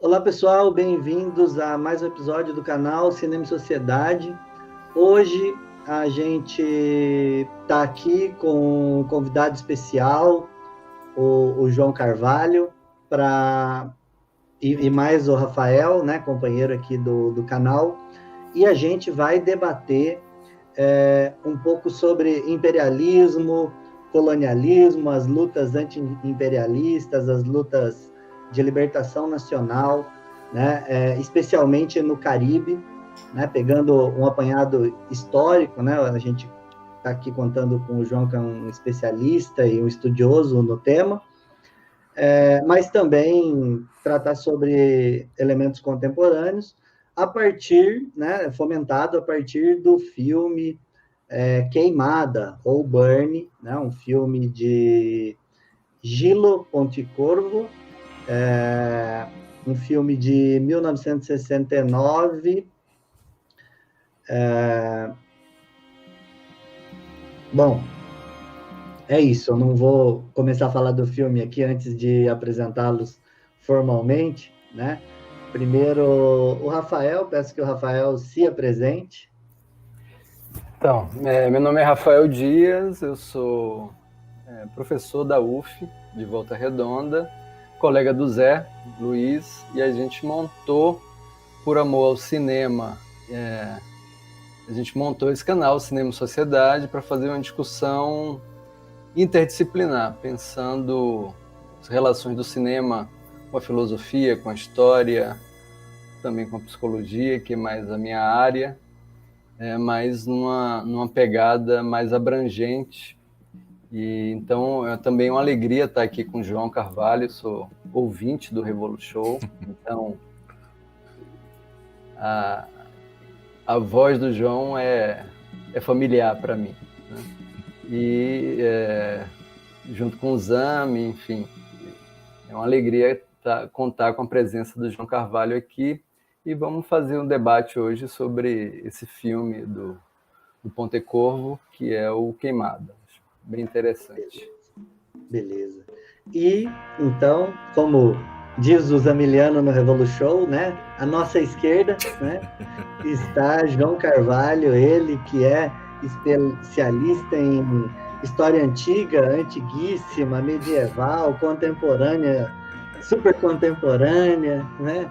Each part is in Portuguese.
Olá pessoal, bem-vindos a mais um episódio do canal Cinema e Sociedade. Hoje a gente está aqui com um convidado especial, o João Carvalho, e mais o Rafael, né, companheiro aqui do canal, e a gente vai debater um pouco sobre imperialismo, colonialismo, as lutas anti-imperialistas, as lutas de libertação nacional, né, especialmente no Caribe, né, pegando um apanhado histórico, né, a gente está aqui contando com o João, que é um especialista e um estudioso no tema, mas também tratar sobre elementos contemporâneos, a partir, né, fomentado a partir do filme Queimada, ou Burn, né, um filme de Gillo Pontecorvo, um filme de 1969. Bom, é isso, eu não vou começar a falar do filme aqui antes de apresentá-los formalmente, né? Primeiro, o Rafael, peço que o Rafael se apresente. Então, meu nome é Rafael Dias, eu sou professor da UF, de Volta Redonda, colega do Zé Luiz, e a gente montou, por amor ao cinema, a gente montou esse canal, Cinema e Sociedade, para fazer uma discussão interdisciplinar, pensando as relações do cinema com a filosofia, com a história, também com a psicologia, que é mais a minha área, mas numa pegada mais abrangente. E então é também uma alegria estar aqui com o João Carvalho, sou ouvinte do Revolution, então a voz do João é familiar para mim, né? E junto com o Zami, enfim, é uma alegria contar com a presença do João Carvalho aqui, e vamos fazer um debate hoje sobre esse filme do Pontecorvo, que é o Queimada. Bem interessante. Beleza. E, então, como diz o Zamiliano no Revolution, né? À nossa esquerda, né, está João Carvalho, ele que é especialista em história antiga, antiguíssima, medieval, contemporânea, super contemporânea, né?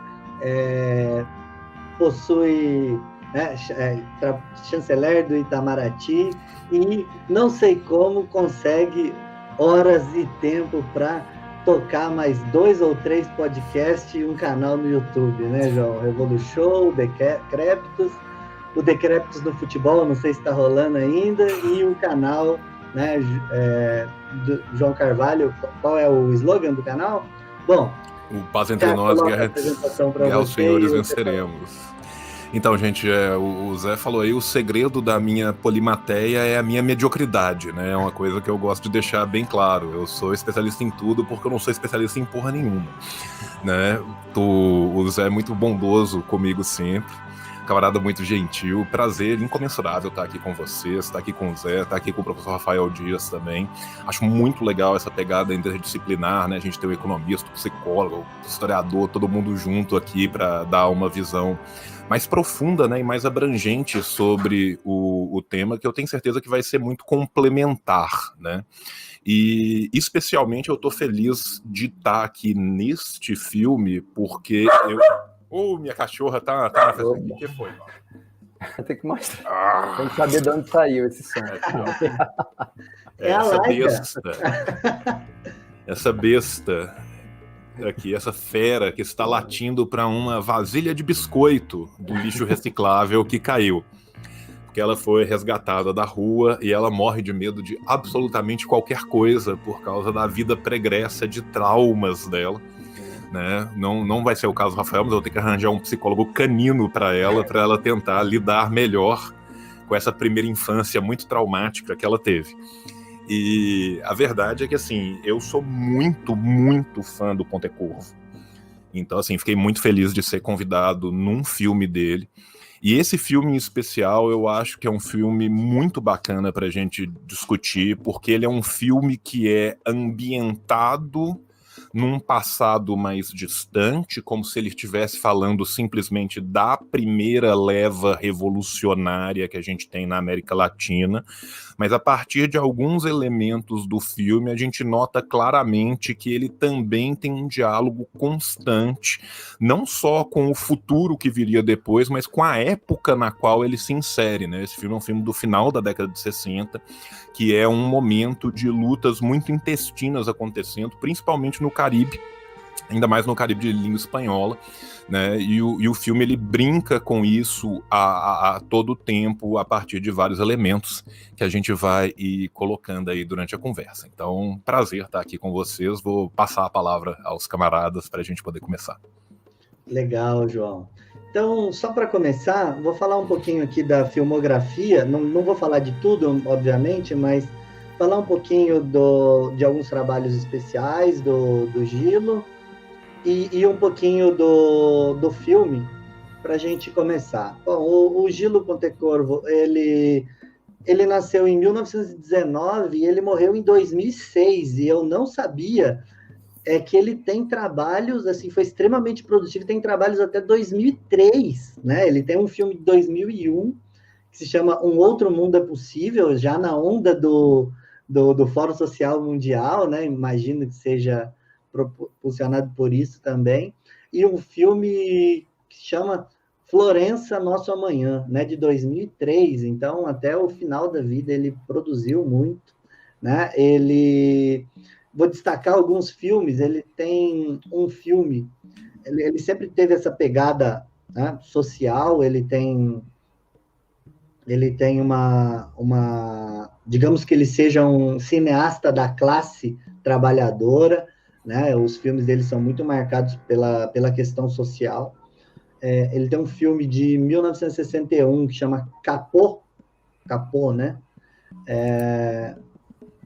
Possui, né, chanceler do Itamaraty, e não sei como consegue horas e tempo para tocar mais 2 ou 3 podcasts e um canal no YouTube, né, João? Revolution, Decréptos, o Decréptos do Futebol, não sei se está rolando ainda, e o canal, né, do João Carvalho. Qual é o slogan do canal? Bom, o Paz Entre Nós, Guerra aos Senhores Venceremos. Então, gente, o Zé falou aí, o segredo da minha polimateia é a minha mediocridade, né? É uma coisa que eu gosto de deixar bem claro. Eu sou especialista em tudo porque eu não sou especialista em porra nenhuma, né? O Zé é muito bondoso comigo sempre, camarada muito gentil, prazer incomensurável estar aqui com vocês, estar aqui com o Zé, estar aqui com o professor Rafael Dias também. Acho muito legal essa pegada interdisciplinar, né? A gente tem o economista, o psicólogo, o historiador, todo mundo junto aqui para dar uma visão mais profunda, né, e mais abrangente sobre o tema, que eu tenho certeza que vai ser muito complementar, né? E especialmente eu tô feliz de estar aqui neste filme, porque eu... minha cachorra tá na festa. O que foi? Tem que mostrar. Tem que saber de onde saiu esse som. Essa besta. Essa besta aqui, essa fera que está latindo para uma vasilha de biscoito do lixo reciclável que caiu. Porque ela foi resgatada da rua e ela morre de medo de absolutamente qualquer coisa por causa da vida pregressa de traumas dela. Né? Não vai ser o caso do Rafael, mas eu vou ter que arranjar um psicólogo canino para ela tentar lidar melhor com essa primeira infância muito traumática que ela teve. E a verdade é que, assim, eu sou muito, muito fã do Pontecorvo. Então, assim, fiquei muito feliz de ser convidado num filme dele. E esse filme em especial, eu acho que é um filme muito bacana pra gente discutir, porque ele é um filme que é ambientado num passado mais distante, como se ele estivesse falando simplesmente da primeira leva revolucionária que a gente tem na América Latina, mas a partir de alguns elementos do filme a gente nota claramente que ele também tem um diálogo constante, não só com o futuro que viria depois, mas com a época na qual ele se insere, né? Esse filme é um filme do final da década de 60, que é um momento de lutas muito intestinas acontecendo, principalmente no Caribe, ainda mais no Caribe de língua espanhola, né? E o filme ele brinca com isso a todo tempo, a partir de vários elementos que a gente vai ir colocando aí durante a conversa. Então, prazer estar aqui com vocês. Vou passar a palavra aos camaradas para a gente poder começar. Legal, João. Então, só para começar, vou falar um pouquinho aqui da filmografia. Não vou falar de tudo, obviamente, mas falar um pouquinho de alguns trabalhos especiais do Gilo, e um pouquinho do filme, para a gente começar. Bom, o Gilo Pontecorvo, ele nasceu em 1919 e ele morreu em 2006, e eu não sabia que ele tem trabalhos, assim, foi extremamente produtivo, tem trabalhos até 2003, né? Ele tem um filme de 2001, que se chama Um Outro Mundo é Possível, já na onda do Fórum Social Mundial, né? Imagino que seja propulsionado por isso também, e um filme que se chama Florença, Nosso Amanhã, né, de 2003, então até o final da vida ele produziu muito, né? Vou destacar alguns filmes, ele tem um filme, ele sempre teve essa pegada, né, social, ele tem uma, digamos que ele seja um cineasta da classe trabalhadora, né? Os filmes dele são muito marcados pela questão social. Ele tem um filme de 1961 que chama Capô, né?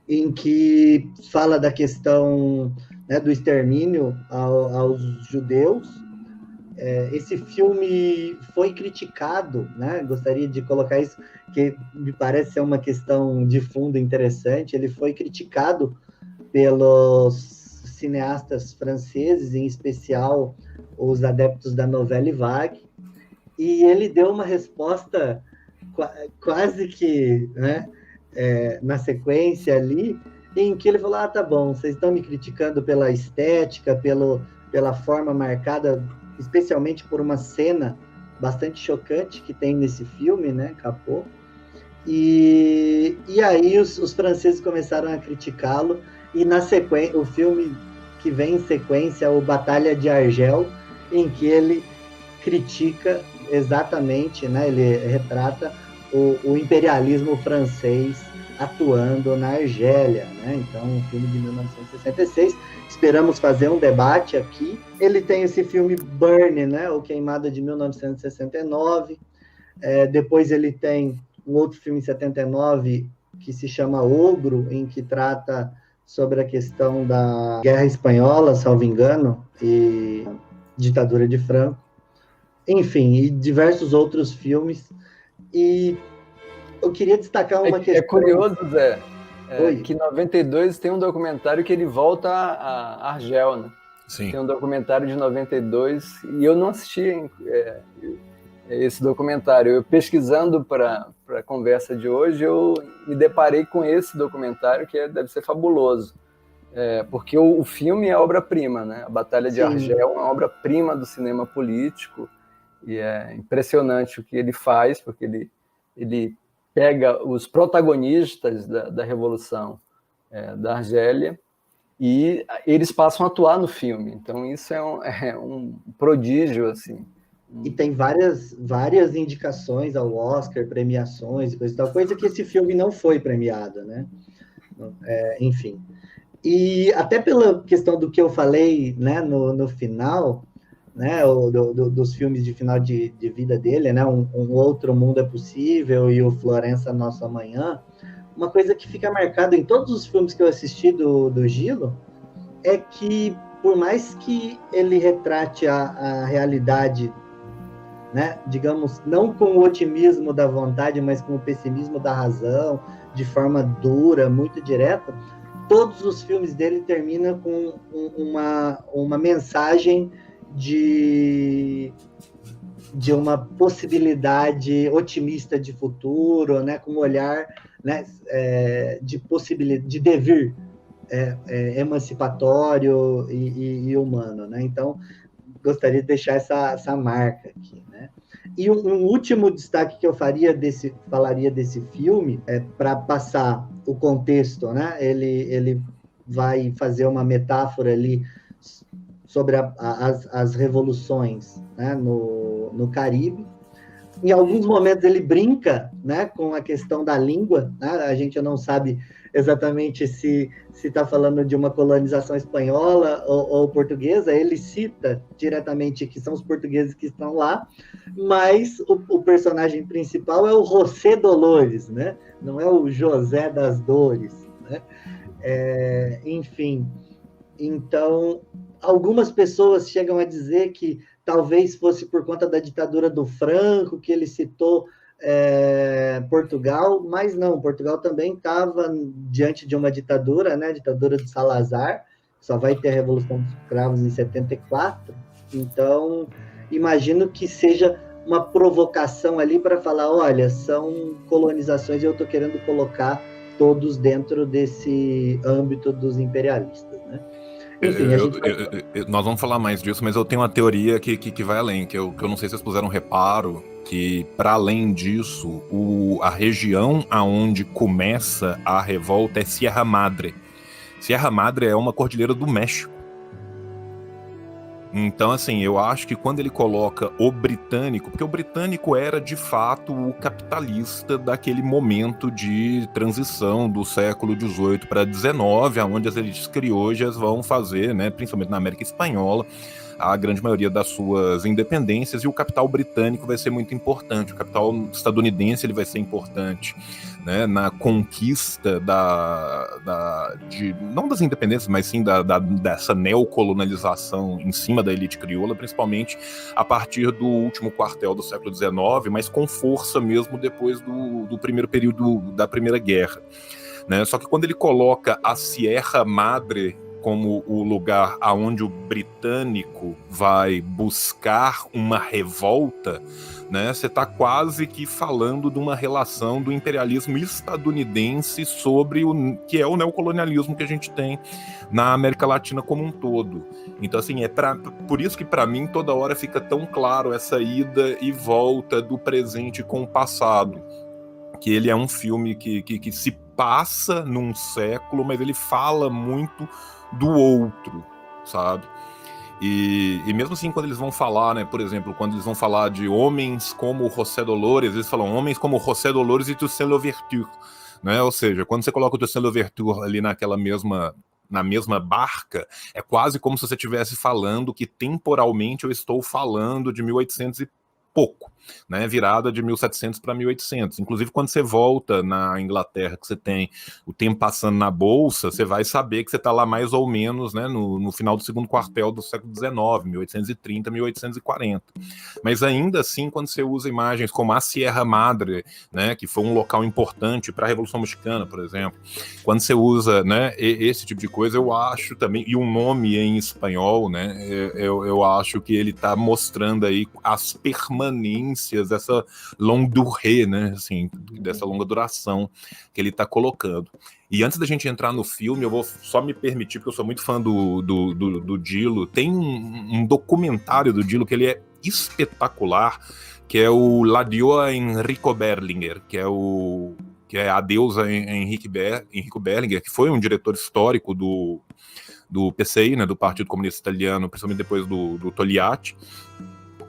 Em que fala da questão, né, do extermínio aos judeus. Esse filme foi criticado, né? Gostaria de colocar isso, que me parece ser uma questão de fundo interessante. Ele foi criticado pelos cineastas franceses, em especial os adeptos da Nouvelle Vague, e ele deu uma resposta quase que, né, na sequência ali, em que ele falou: tá bom, vocês estão me criticando pela estética, pela forma marcada, especialmente por uma cena bastante chocante que tem nesse filme, né, Capô, e aí os franceses começaram a criticá-lo, e na sequência, o filme que vem em sequência é o Batalha de Argel, em que ele critica exatamente, né, ele retrata o imperialismo francês atuando na Argélia, né? Então, um filme de 1966. Esperamos fazer um debate aqui. Ele tem esse filme Burn, né, o Queimada, de 1969. Depois ele tem um outro filme em 79 que se chama Ogro, em que trata sobre a questão da Guerra Espanhola, salvo engano, e ditadura de Franco. Enfim, e diversos outros filmes. E eu queria destacar uma questão... É curioso, Zé, que em 92 tem um documentário que ele volta a Argel, né? Sim. Tem um documentário de 92, e eu não assisti esse documentário. Eu, pesquisando para a conversa de hoje, eu me deparei com esse documentário, que deve ser fabuloso. Porque o filme é obra-prima, né? A Batalha de Argel é uma obra-prima do cinema político, e é impressionante o que ele faz, porque ele pega os protagonistas da Revolução da Argélia e eles passam a atuar no filme. Então isso é um prodígio, assim. E tem várias indicações ao Oscar, premiações e coisa que esse filme não foi premiado, né? Enfim. E até pela questão do que eu falei, né, no final, né, dos filmes de final de vida dele, né, um Outro Mundo é Possível e o Florença, Nosso Amanhã, uma coisa que fica marcada em todos os filmes que eu assisti do Gilo é que, por mais que ele retrate a realidade, né, digamos, não com o otimismo da vontade, mas com o pessimismo da razão, de forma dura, muito direta, todos os filmes dele terminam com uma mensagem de uma possibilidade otimista de futuro, né, com um olhar, né, de possibilidade, de devir emancipatório e humano, né? Então, gostaria de deixar essa marca aqui, né? E um último destaque que eu falaria desse filme, para passar o contexto, né? Ele vai fazer uma metáfora ali sobre as revoluções, né, no Caribe. Em alguns momentos ele brinca, né, com a questão da língua, né? A gente não sabe exatamente se está falando de uma colonização espanhola ou portuguesa. Ele cita diretamente que são os portugueses que estão lá, mas o personagem principal é o José Dolores, né? Não é o José das Dores, né? Enfim, então algumas pessoas chegam a dizer que talvez fosse por conta da ditadura do Franco que ele citou Portugal, mas não, Portugal também estava diante de uma ditadura, né, a ditadura de Salazar, só vai ter a Revolução dos Cravos em 74, então imagino que seja uma provocação ali para falar, olha, são colonizações e eu estou querendo colocar todos dentro desse âmbito dos imperialistas, né? Enfim, nós vamos falar mais disso, mas eu tenho uma teoria que vai além, que eu não sei se vocês puseram reparo, que para além disso, a região aonde começa a revolta é Sierra Madre. Sierra Madre é uma cordilheira do México. Então, assim, eu acho que quando ele coloca o britânico, porque o britânico era, de fato, o capitalista daquele momento de transição do século XVIII para XIX, onde as elites crioujas vão fazer, né, principalmente na América Espanhola, a grande maioria das suas independências, e o capital britânico vai ser muito importante, o capital estadunidense ele vai ser importante, né, na conquista não das independências, mas sim dessa neocolonialização em cima da elite crioula, principalmente a partir do último quartel do século XIX, mas com força mesmo depois do primeiro período da Primeira Guerra, né? Só que quando ele coloca a Sierra Madre como o lugar aonde o britânico vai buscar uma revolta, né, você está quase que falando de uma relação do imperialismo estadunidense sobre o que é o neocolonialismo que a gente tem na América Latina como um todo. Então, assim, por isso que para mim toda hora fica tão claro essa ida e volta do presente com o passado, que ele é um filme que se passa num século, mas ele fala muito do outro, sabe? E mesmo assim, quando eles vão falar, né, por exemplo, quando eles vão falar de homens como José Dolores, eles falam homens como José Dolores e Toussaint Louverture, né? Ou seja, quando você coloca o Toussaint Louverture ali na mesma barca, é quase como se você estivesse falando que temporalmente eu estou falando de 1800 e pouco, né, virada de 1700 para 1800. Inclusive, quando você volta na Inglaterra, que você tem o tempo passando na bolsa, você vai saber que você está lá mais ou menos, né, no final do segundo quartel do século XIX, 1830, 1840. Mas ainda assim, quando você usa imagens como a Sierra Madre, né, que foi um local importante para a Revolução Mexicana, por exemplo, quando você usa, né, esse tipo de coisa, eu acho também, e um nome em espanhol, né, eu acho que ele está mostrando aí as permanências dessa longue durée, né, assim, dessa longa duração que ele está colocando. E antes da gente entrar no filme, eu vou só me permitir, porque eu sou muito fã do Dilo, tem um documentário do Dilo que ele é espetacular, que é o La Diosa Enrico Berlinguer, que é a deusa Enrico Berlinguer, que foi um diretor histórico do PCI, né, do Partido Comunista Italiano, principalmente depois do Togliatti,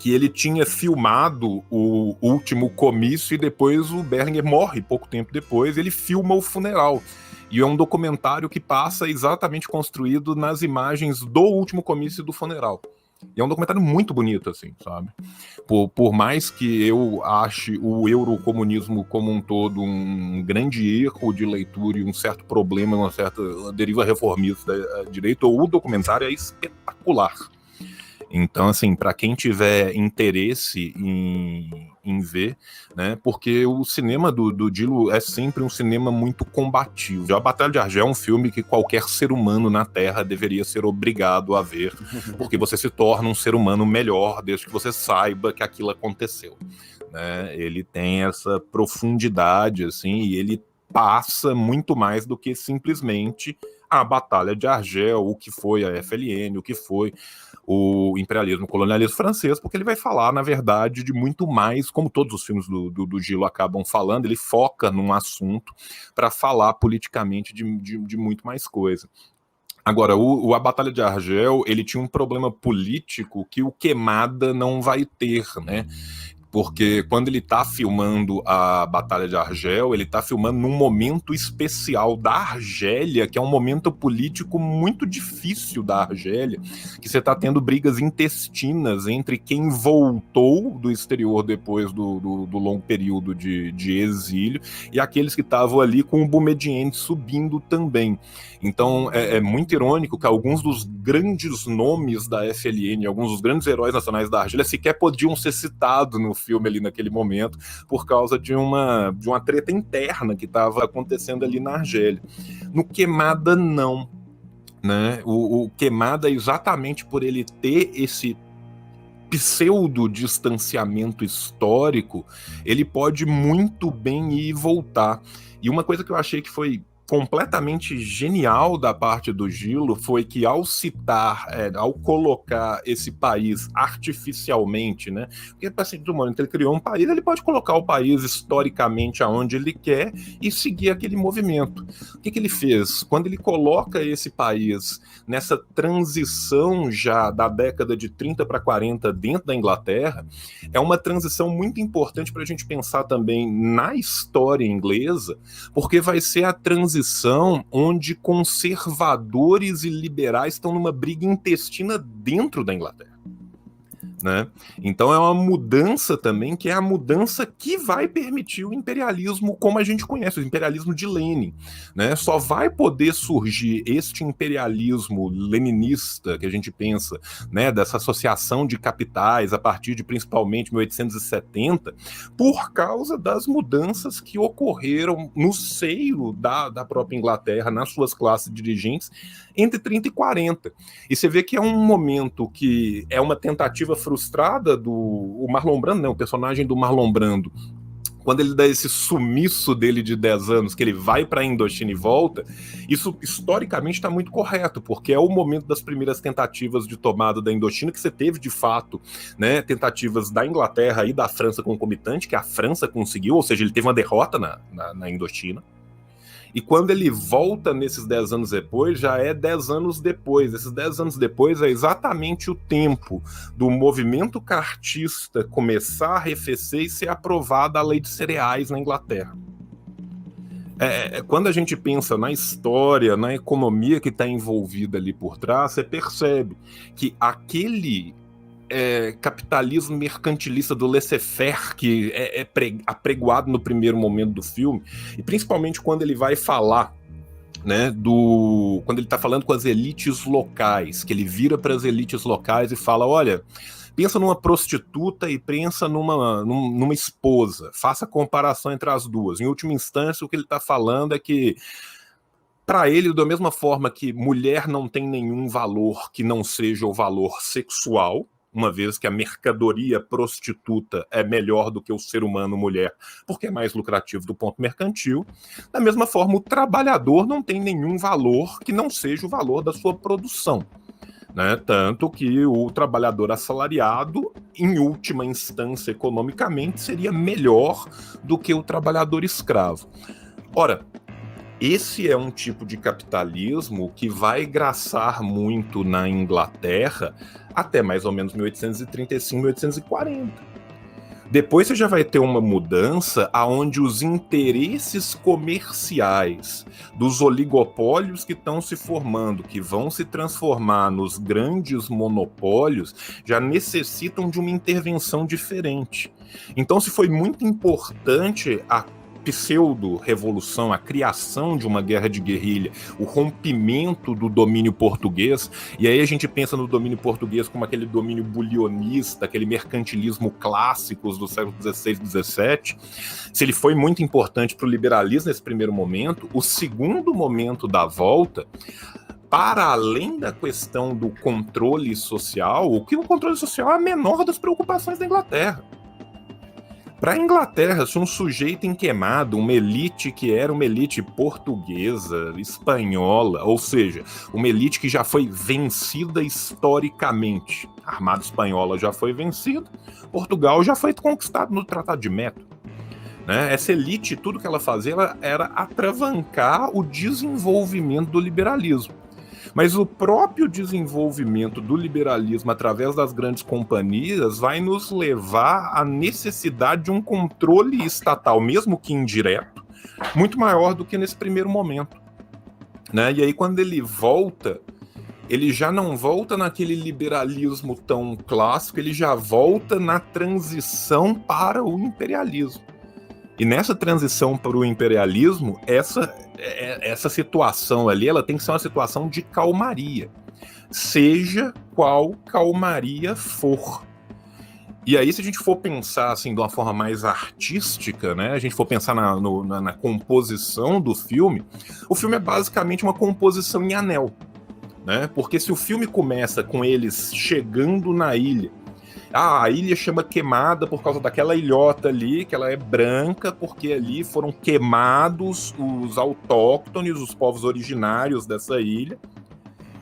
que ele tinha filmado o último comício e depois o Berlinguer morre pouco tempo depois, ele filma o funeral. E é um documentário que passa exatamente construído nas imagens do último comício e do funeral. E é um documentário muito bonito, assim, sabe? Por mais que eu ache o eurocomunismo como um todo um grande erro de leitura e um certo problema, uma certa deriva reformista da direita, o documentário é espetacular. Então, assim, para quem tiver interesse em ver, né, porque o cinema do Dilo é sempre um cinema muito combativo. A Batalha de Argel é um filme que qualquer ser humano na Terra deveria ser obrigado a ver, porque você se torna um ser humano melhor desde que você saiba que aquilo aconteceu. Né? Ele tem essa profundidade, assim, e ele passa muito mais do que simplesmente a Batalha de Argel, o que foi a FLN, o que foi o imperialismo, o colonialismo francês, porque ele vai falar, na verdade, de muito mais, como todos os filmes do Gilo acabam falando, ele foca num assunto para falar politicamente de muito mais coisa. Agora, a Batalha de Argel, ele tinha um problema político que o Queimada não vai ter, né? Porque quando ele está filmando a Batalha de Argel, ele está filmando num momento especial da Argélia, que é um momento político muito difícil da Argélia, que você está tendo brigas intestinas entre quem voltou do exterior depois do longo período de exílio e aqueles que estavam ali com o Boumedienne subindo também. Então é muito irônico que alguns dos grandes nomes da FLN, alguns dos grandes heróis nacionais da Argélia sequer podiam ser citados no filme ali naquele momento, por causa de uma treta interna que estava acontecendo ali na Argélia. No Queimada, não. Né? O Queimada, exatamente por ele ter esse pseudo-distanciamento histórico, ele pode muito bem ir e voltar. E uma coisa que eu achei que foi completamente genial da parte do Gilo foi que ao citar, ao colocar esse país artificialmente, né? Porque a partir do momento que ele criou um país, ele pode colocar o país historicamente aonde ele quer e seguir aquele movimento. O que ele fez? Quando ele coloca esse país nessa transição já da década de 30 para 40 dentro da Inglaterra, é uma transição muito importante para a gente pensar também na história inglesa, porque vai ser a transição onde conservadores e liberais estão numa briga intestina dentro da Inglaterra. Né? Então é uma mudança também, que é a mudança que vai permitir o imperialismo como a gente conhece, o imperialismo de Lenin. Né? Só vai poder surgir este imperialismo leninista que a gente pensa, né, dessa associação de capitais a partir de principalmente 1870, por causa das mudanças que ocorreram no seio da própria Inglaterra, nas suas classes dirigentes, entre 30 e 40. E você vê que é um momento que é uma tentativa frustrada do Marlon Brando, né, o personagem do Marlon Brando, quando ele dá esse sumiço dele de 10 anos, que ele vai para a Indochina e volta, isso historicamente está muito correto, porque é o momento das primeiras tentativas de tomada da Indochina, que você teve de fato, né, tentativas da Inglaterra e da França concomitante, que a França conseguiu, ou seja, ele teve uma derrota na Indochina. E quando ele volta nesses 10 anos depois, já é 10 anos depois. Esses 10 anos depois é exatamente o tempo do movimento cartista começar a arrefecer e ser aprovada a lei de cereais na Inglaterra. Quando a gente pensa na história, na economia que está envolvida ali por trás, você percebe que aquele capitalismo mercantilista do laissez-faire que é apregoado no primeiro momento do filme, e principalmente quando ele vai falar, né, quando ele está falando com as elites locais, que ele vira para as elites locais e fala, olha, pensa numa prostituta e pensa numa esposa, faça a comparação entre as duas. Em última instância, o que ele está falando é que para ele, da mesma forma que mulher não tem nenhum valor que não seja o valor sexual, uma vez que a mercadoria prostituta é melhor do que o ser humano mulher, porque é mais lucrativo do ponto mercantil, da mesma forma o trabalhador não tem nenhum valor que não seja o valor da sua produção. Né? Tanto que o trabalhador assalariado, em última instância economicamente, seria melhor do que o trabalhador escravo. Ora, esse é um tipo de capitalismo que vai graçar muito na Inglaterra até mais ou menos 1835, 1840. Depois você já vai ter uma mudança aonde os interesses comerciais dos oligopólios que estão se formando, que vão se transformar nos grandes monopólios, já necessitam de uma intervenção diferente. Então, se foi muito importante a pseudo-revolução, a criação de uma guerra de guerrilha, o rompimento do domínio português, e aí a gente pensa no domínio português como aquele domínio bulionista, aquele mercantilismo clássicos do século XVI e XVII, se ele foi muito importante para o liberalismo nesse primeiro momento, o segundo momento da volta, para além da questão do controle social, o controle social é a menor das preocupações da Inglaterra. Para a Inglaterra, se um sujeito enquemado, uma elite que era uma elite portuguesa, espanhola, ou seja, uma elite que já foi vencida historicamente, a Armada Espanhola já foi vencida, Portugal já foi conquistado no Tratado de Metz. Né? Essa elite, tudo que ela fazia era atravancar o desenvolvimento do liberalismo. Mas o próprio desenvolvimento do liberalismo através das grandes companhias vai nos levar à necessidade de um controle estatal, mesmo que indireto, muito maior do que nesse primeiro momento. Né? E aí quando ele volta, ele já não volta naquele liberalismo tão clássico, ele já volta na transição para o imperialismo. E nessa transição para o imperialismo, essa situação ali, ela tem que ser uma situação de calmaria. Seja qual calmaria for. E aí, se a gente for pensar assim, de uma forma mais artística, né, a gente for pensar na composição do filme, o filme é basicamente uma composição em anel. Né? Porque se o filme começa com eles chegando na ilha, a ilha chama Queimada por causa daquela ilhota ali, que ela é branca, porque ali foram queimados os autóctones, os povos originários dessa ilha,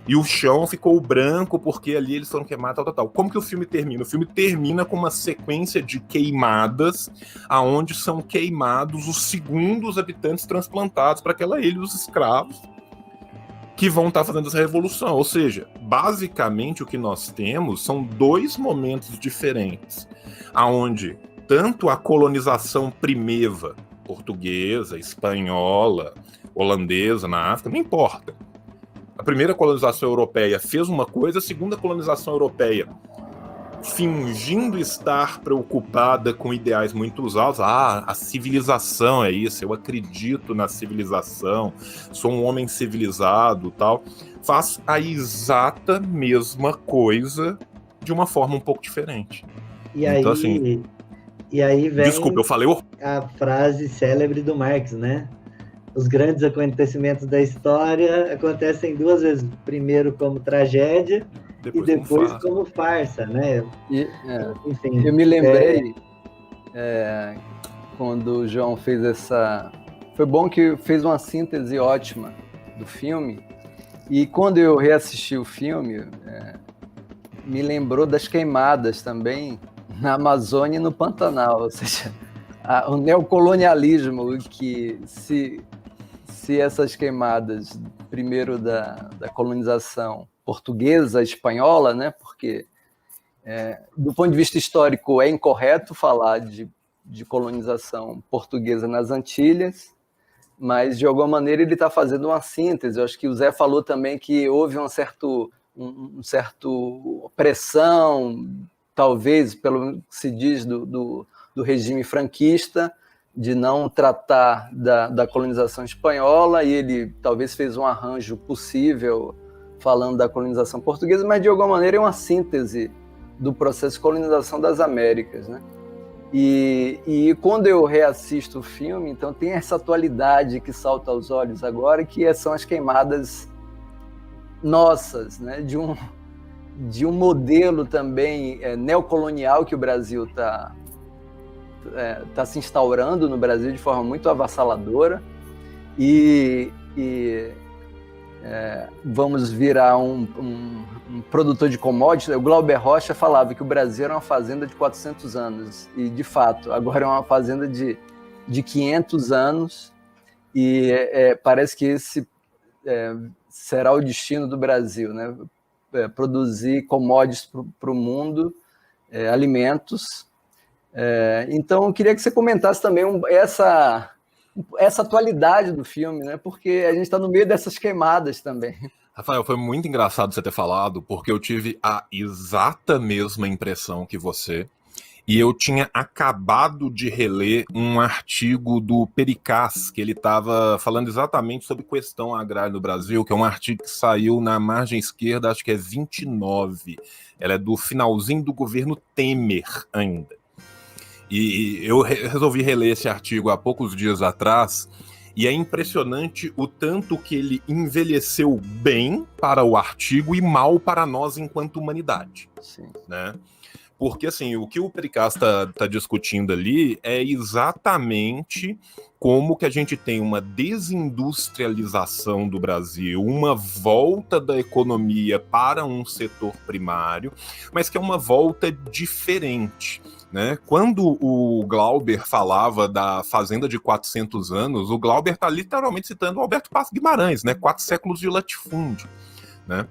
e o chão ficou branco porque ali eles foram queimados, tal. Como que o filme termina? O filme termina com uma sequência de queimadas, aonde são queimados os segundos habitantes transplantados para aquela ilha, os escravos, que vão estar fazendo essa revolução. Ou seja, basicamente o que nós temos são dois momentos diferentes, aonde tanto a colonização primeva, portuguesa, espanhola, holandesa na África, não importa. A primeira colonização europeia fez uma coisa, a segunda colonização europeia, fingindo estar preocupada com ideais muito altos. A civilização é isso, eu acredito na civilização, sou um homem civilizado, tal. Faz a exata mesma coisa de uma forma um pouco diferente. Então, assim, e aí vem desculpa, eu falei a frase célebre do Marx, né? Os grandes acontecimentos da história acontecem duas vezes. Primeiro como tragédia, e depois como farsa, né? Enfim, eu me lembrei quando o João fez essa... Foi bom que fez uma síntese ótima do filme, e quando eu reassisti o filme, me lembrou das queimadas também na Amazônia e no Pantanal, ou seja, o neocolonialismo, que se essas queimadas, primeiro da colonização portuguesa, espanhola, né? Porque, do ponto de vista histórico, é incorreto falar de colonização portuguesa nas Antilhas, mas, de alguma maneira, ele está fazendo uma síntese. Eu acho que o Zé falou também que houve um certo pressão, talvez, pelo que se diz do regime franquista, de não tratar da colonização espanhola, e ele talvez fez um arranjo possível falando da colonização portuguesa, mas de alguma maneira é uma síntese do processo de colonização das Américas, né? E quando eu reassisto o filme, então tem essa atualidade que salta aos olhos agora, que são as queimadas nossas, né? De um modelo também neocolonial que o Brasil está se instaurando no Brasil de forma muito avassaladora, e vamos virar um produtor de commodities. O Glauber Rocha falava que o Brasil era uma fazenda de 400 anos, e de fato agora é uma fazenda de 500 anos, e parece que esse será o destino do Brasil, né? Produzir commodities para o mundo, alimentos. Então eu queria que você comentasse também essa atualidade do filme, né? Porque a gente está no meio dessas queimadas também. Rafael, foi muito engraçado você ter falado, porque eu tive a exata mesma impressão que você. E eu tinha acabado de reler um artigo do Pericaz, que ele estava falando exatamente sobre questão agrária no Brasil, que é um artigo que saiu na margem esquerda, acho que é 29. Ela é do finalzinho do governo Temer ainda. E eu resolvi reler esse artigo há poucos dias atrás, e é impressionante o tanto que ele envelheceu bem para o artigo e mal para nós enquanto humanidade. Sim. Né? Porque, assim, o que o Pericaz tá discutindo ali é exatamente como que a gente tem uma desindustrialização do Brasil, uma volta da economia para um setor primário, mas que é uma volta diferente. Né? Quando o Glauber falava da fazenda de 400 anos, o Glauber está literalmente citando o Alberto Passos Guimarães, né? 4 séculos de latifúndio. Né?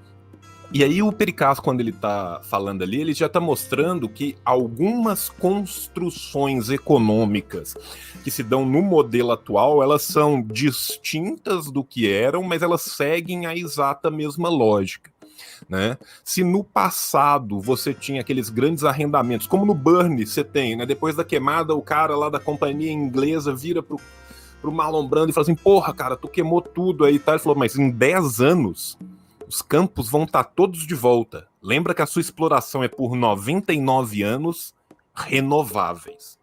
E aí o Pericaz, quando ele está falando ali, ele já está mostrando que algumas construções econômicas que se dão no modelo atual, elas são distintas do que eram, mas elas seguem a exata mesma lógica. Né? Se no passado você tinha aqueles grandes arrendamentos, como no Burnie você tem, né? Depois da queimada, o cara lá da companhia inglesa vira pro Marlon Brando e fala assim, porra, cara, tu queimou tudo aí, tá? Ele falou, mas em 10 anos os campos vão estar todos de volta. Lembra que a sua exploração é por 99 anos renováveis.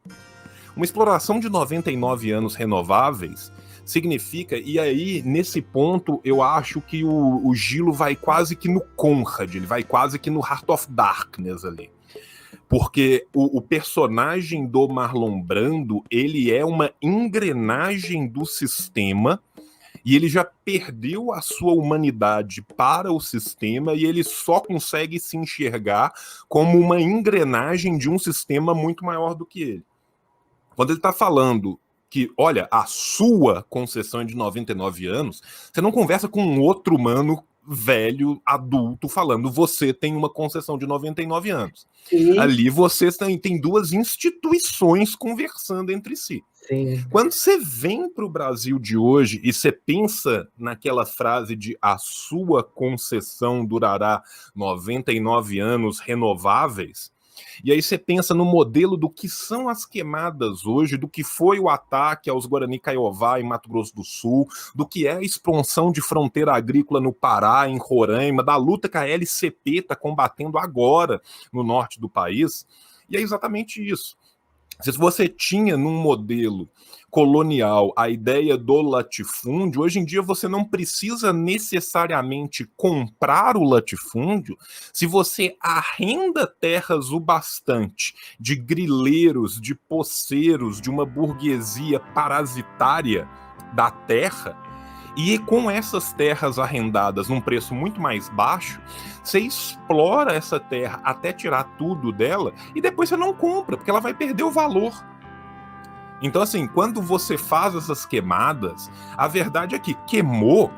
Uma exploração de 99 anos renováveis significa, e aí, nesse ponto, eu acho que o Gilo vai quase que no Conrad, ele vai quase que no Heart of Darkness ali. Porque o personagem do Marlon Brando, ele é uma engrenagem do sistema, e ele já perdeu a sua humanidade para o sistema e ele só consegue se enxergar como uma engrenagem de um sistema muito maior do que ele. Quando ele está falando que, olha, a sua concessão é de 99 anos, você não conversa com um outro humano velho, adulto, falando você tem uma concessão de 99 anos. Sim. Ali vocês tem duas instituições conversando entre si. Sim. Quando você vem para o Brasil de hoje e você pensa naquela frase de a sua concessão durará 99 anos renováveis, e aí você pensa no modelo do que são as queimadas hoje, do que foi o ataque aos Guarani Kaiowá em Mato Grosso do Sul, do que é a expansão de fronteira agrícola no Pará, em Roraima, da luta que a LCP está combatendo agora no norte do país, e é exatamente isso. Se você tinha num modelo colonial a ideia do latifúndio, hoje em dia você não precisa necessariamente comprar o latifúndio se você arrenda terras o bastante de grileiros, de poceiros, de uma burguesia parasitária da terra, e com essas terras arrendadas num preço muito mais baixo, você explora essa terra até tirar tudo dela e depois você não compra, porque ela vai perder o valor. Então, assim, quando você faz essas queimadas, a verdade é que queimou,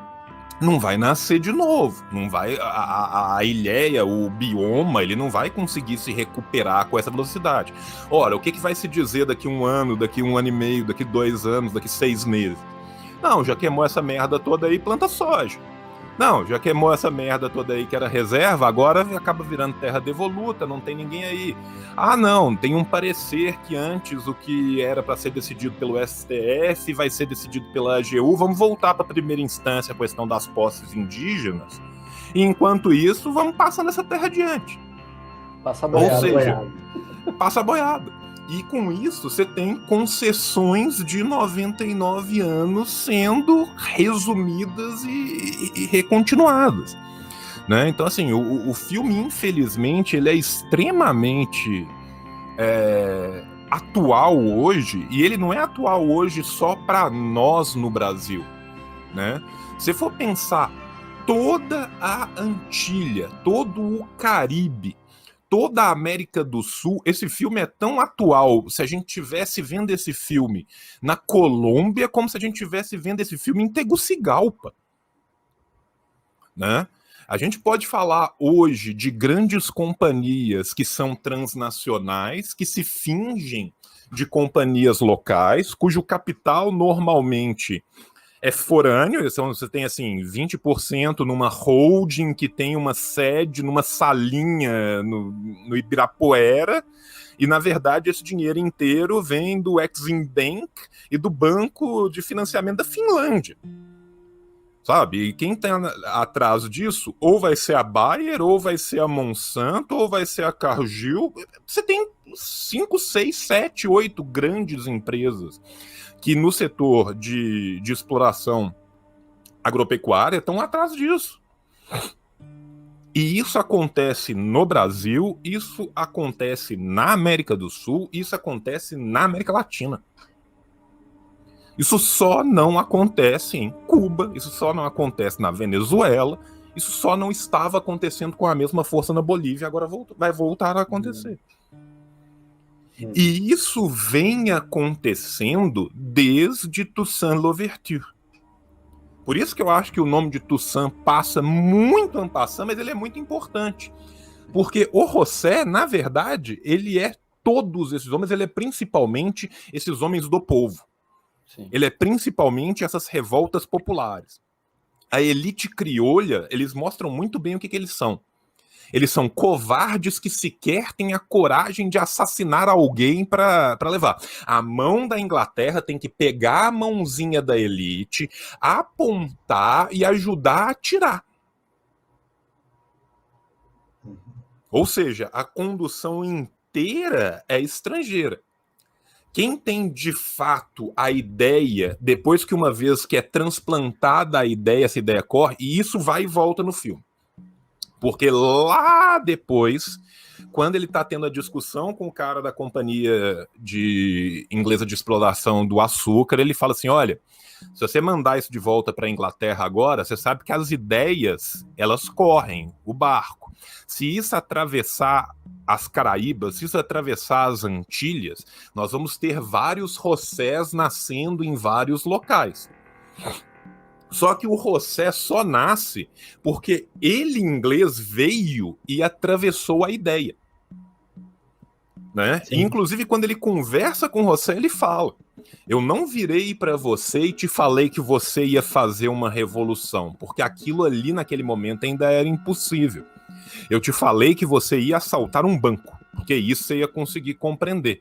não vai nascer de novo. Não vai, a ilhéia, o bioma, ele não vai conseguir se recuperar com essa velocidade. Ora, o que vai se dizer daqui 1 ano, daqui 1 ano e meio, daqui 2 anos, daqui 6 meses? Não, já queimou essa merda toda aí, planta soja. Não, já queimou essa merda toda aí que era reserva, agora acaba virando terra devoluta, não tem ninguém aí. Ah, não, tem um parecer que antes o que era para ser decidido pelo STF vai ser decidido pela AGU, vamos voltar para a primeira instância, a questão das posses indígenas, e enquanto isso, vamos passando essa terra adiante. Passa boiado. Ou seja, passa boiado. E com isso, você tem concessões de 99 anos sendo resumidas e recontinuadas. Né? Então, assim, o filme, infelizmente, ele é extremamente atual hoje, e ele não é atual hoje só para nós no Brasil. Né? Se for pensar toda a Antilha, todo o Caribe, toda a América do Sul, esse filme é tão atual, se a gente estivesse vendo esse filme na Colômbia, como se a gente estivesse vendo esse filme em Tegucigalpa. Né? A gente pode falar hoje de grandes companhias que são transnacionais, que se fingem de companhias locais, cujo capital normalmente é forâneo, você tem assim 20% numa holding que tem uma sede numa salinha no Ibirapuera, E, na verdade, esse dinheiro inteiro vem do Exim Bank e do Banco de Financiamento da Finlândia. Sabe? E quem está atrás disso, ou vai ser a Bayer, ou vai ser a Monsanto, ou vai ser a Cargill. Você tem 5, 6, 7, 8 grandes empresas que no setor de exploração agropecuária estão atrás disso. E isso acontece no Brasil, isso acontece na América do Sul, isso acontece na América Latina. Isso só não acontece em Cuba, isso só não acontece na Venezuela, isso só não estava acontecendo com a mesma força na Bolívia, agora vai voltar a acontecer. E isso vem acontecendo desde Toussaint Louverture. Por isso que eu acho que o nome de Toussaint passa muito en passant, mas ele é muito importante. Porque o José, na verdade, ele é todos esses homens, ele é principalmente esses homens do povo. Sim. Ele é principalmente essas revoltas populares. A elite criolha, eles mostram muito bem o que eles são. Eles são covardes que sequer têm a coragem de assassinar alguém para levar. A mão da Inglaterra tem que pegar a mãozinha da elite, apontar e ajudar a atirar. Ou seja, a condução inteira é estrangeira. Quem tem de fato a ideia, depois que uma vez que é transplantada a ideia, essa ideia corre, e isso vai e volta no filme. Porque lá depois, quando ele está tendo a discussão com o cara da companhia inglesa de exploração do açúcar, ele fala assim, olha, se você mandar isso de volta para a Inglaterra agora, você sabe que as ideias, elas correm, o barco. Se isso atravessar as Caraíbas, se isso atravessar as Antilhas, nós vamos ter vários Josés nascendo em vários locais. Só que o José só nasce porque ele, inglês, veio e atravessou a ideia. Né? E, inclusive, quando ele conversa com o José, ele fala, eu não virei para você e te falei que você ia fazer uma revolução, porque aquilo ali, naquele momento, ainda era impossível. Eu te falei que você ia assaltar um banco, porque isso você ia conseguir compreender.